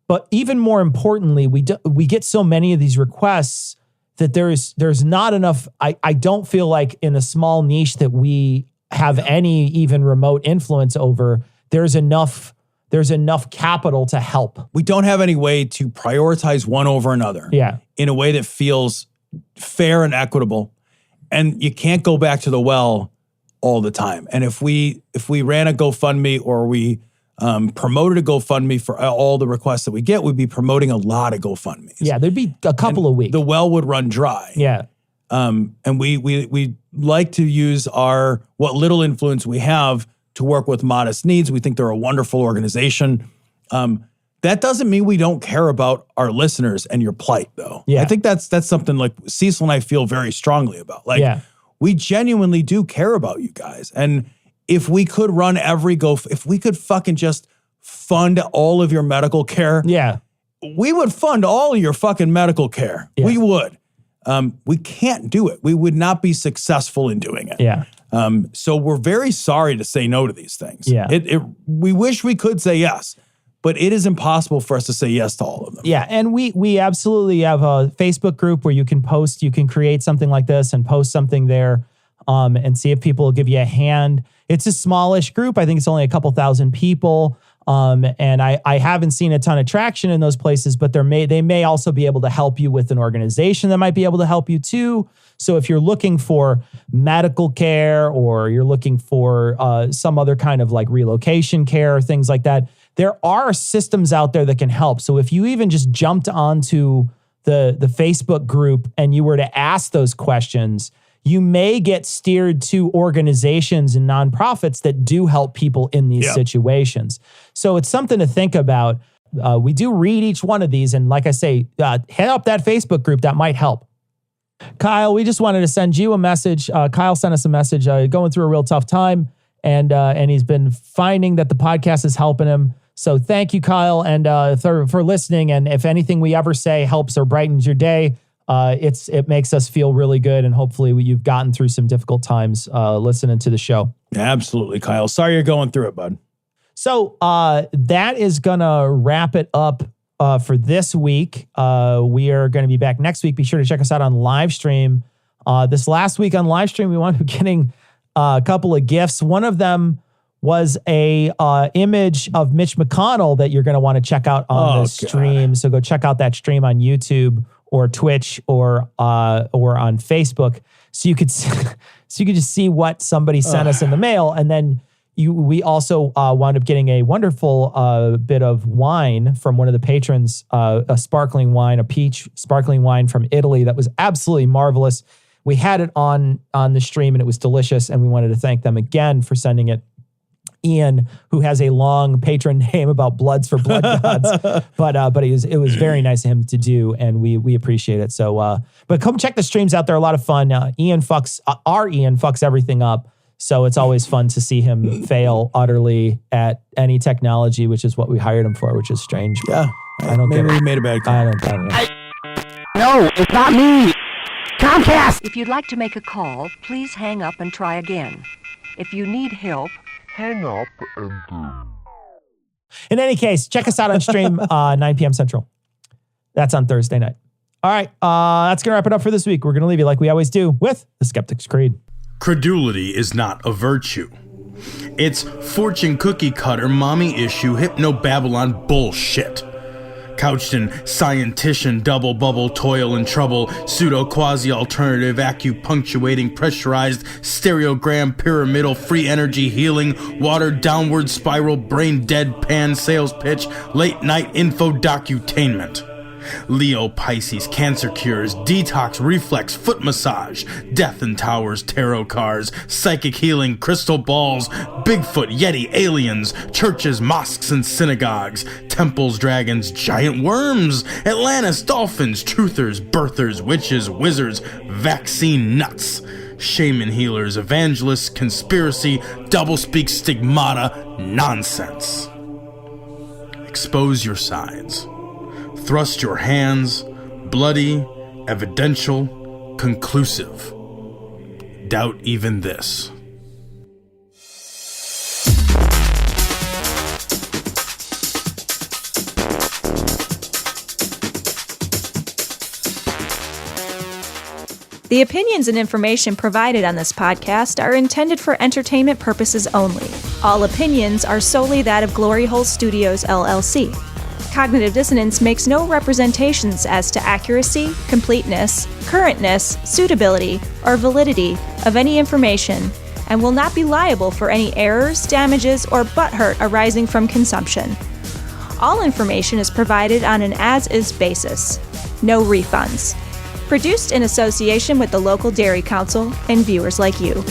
But even more importantly, we get so many of these requests that there's not enough. I don't feel like in a small niche that we have any even remote influence over, there's enough capital to help. We don't have any way to prioritize one over another. Yeah. In a way that feels fair and equitable. And you can't go back to the well all the time. And if we ran a GoFundMe or we promoted a GoFundMe for all the requests that we get, we'd be promoting a lot of GoFundMes. Yeah, there'd be a couple a week. The well would run dry. Yeah. And we like to use what little influence we have to work with Modest Needs. We think they're a wonderful organization. That doesn't mean we don't care about our listeners and your plight, though. Yeah. I think that's something like Cecil and I feel very strongly about. Like, we genuinely do care about you guys. And if we could run if we could fucking just fund all of your medical care, we would fund all of your fucking medical care. Yeah. We would. We can't do it. We would not be successful in doing it. Yeah. So we're very sorry to say no to these things. Yeah. We wish we could say yes, but it is impossible for us to say yes to all of them. Yeah, and we absolutely have a Facebook group where you can create something like this and post something there and see if people will give you a hand. It's a smallish group. I think it's only a couple thousand people. And I haven't seen a ton of traction in those places, but they may also be able to help you with an organization that might be able to help you too. So if you're looking for medical care or you're looking for some other kind of like relocation care or things like that, there are systems out there that can help. So if you even just jumped onto the Facebook group and you were to ask those questions, you may get steered to organizations and nonprofits that do help people in these situations. So it's something to think about. We do read each one of these. And like I say, head up that Facebook group. That might help. Kyle, we just wanted to send you a message. Kyle sent us a message going through a real tough time. And he's been finding that the podcast is helping him. So thank you, Kyle, and for listening. And if anything we ever say helps or brightens your day, it makes us feel really good. And hopefully you've gotten through some difficult times listening to the show. Absolutely, Kyle. Sorry you're going through it, bud. So that is going to wrap it up for this week. We are going to be back next week. Be sure to check us out on live stream. This last week on live stream, we wound up getting a couple of gifts. One of them was a image of Mitch McConnell that you're going to want to check out on the stream. God. So go check out that stream on YouTube or Twitch or on Facebook, so you could just see what somebody sent us in the mail. And then we also wound up getting a wonderful bit of wine from one of the patrons, a sparkling wine, a peach sparkling wine from Italy that was absolutely marvelous. We had it on the stream and it was delicious, and we wanted to thank them again for sending it. Ian, who has a long patron name about bloods for blood gods, but it was very nice of him to do, and we appreciate it. So, but come check the streams out; they're a lot of fun. Our Ian fucks everything up, so it's always fun to see him fail utterly at any technology, which is what we hired him for, which is strange. Yeah, I don't maybe he made a bad call. I don't know. No, it's not me. Comcast. If you'd like to make a call, please hang up and try again. If you need help, hang up and do. In any case, check us out on stream 9 p.m. Central. That's on Thursday night. All right, that's going to wrap it up for this week. We're going to leave you like we always do with the Skeptic's Creed. Credulity is not a virtue. It's fortune cookie cutter, mommy issue, hypno-Babylon bullshit. Couched in scientician, double bubble, toil and trouble, pseudo quasi alternative, acupunctuating, pressurized, stereogram, pyramidal, free energy healing, watered downward spiral, brain deadpan, sales pitch, late night info docutainment. Leo, Pisces, cancer cures, detox, reflex, foot massage, death and towers, tarot cards, psychic healing, crystal balls, Bigfoot, Yeti, aliens, churches, mosques and synagogues, temples, dragons, giant worms, Atlantis, dolphins, truthers, birthers, witches, wizards, vaccine nuts, shaman healers, evangelists, conspiracy, doublespeak, stigmata, nonsense. Expose your sides. Thrust your hands, bloody, evidential, conclusive. Doubt even this. The opinions and information provided on this podcast are intended for entertainment purposes only. All opinions are solely that of Glory Hole Studios, LLC. Cognitive Dissonance makes no representations as to accuracy, completeness, currentness, suitability, or validity of any information, and will not be liable for any errors, damages, or butthurt arising from consumption. All information is provided on an as-is basis. No refunds. Produced in association with the local Dairy Council and viewers like you.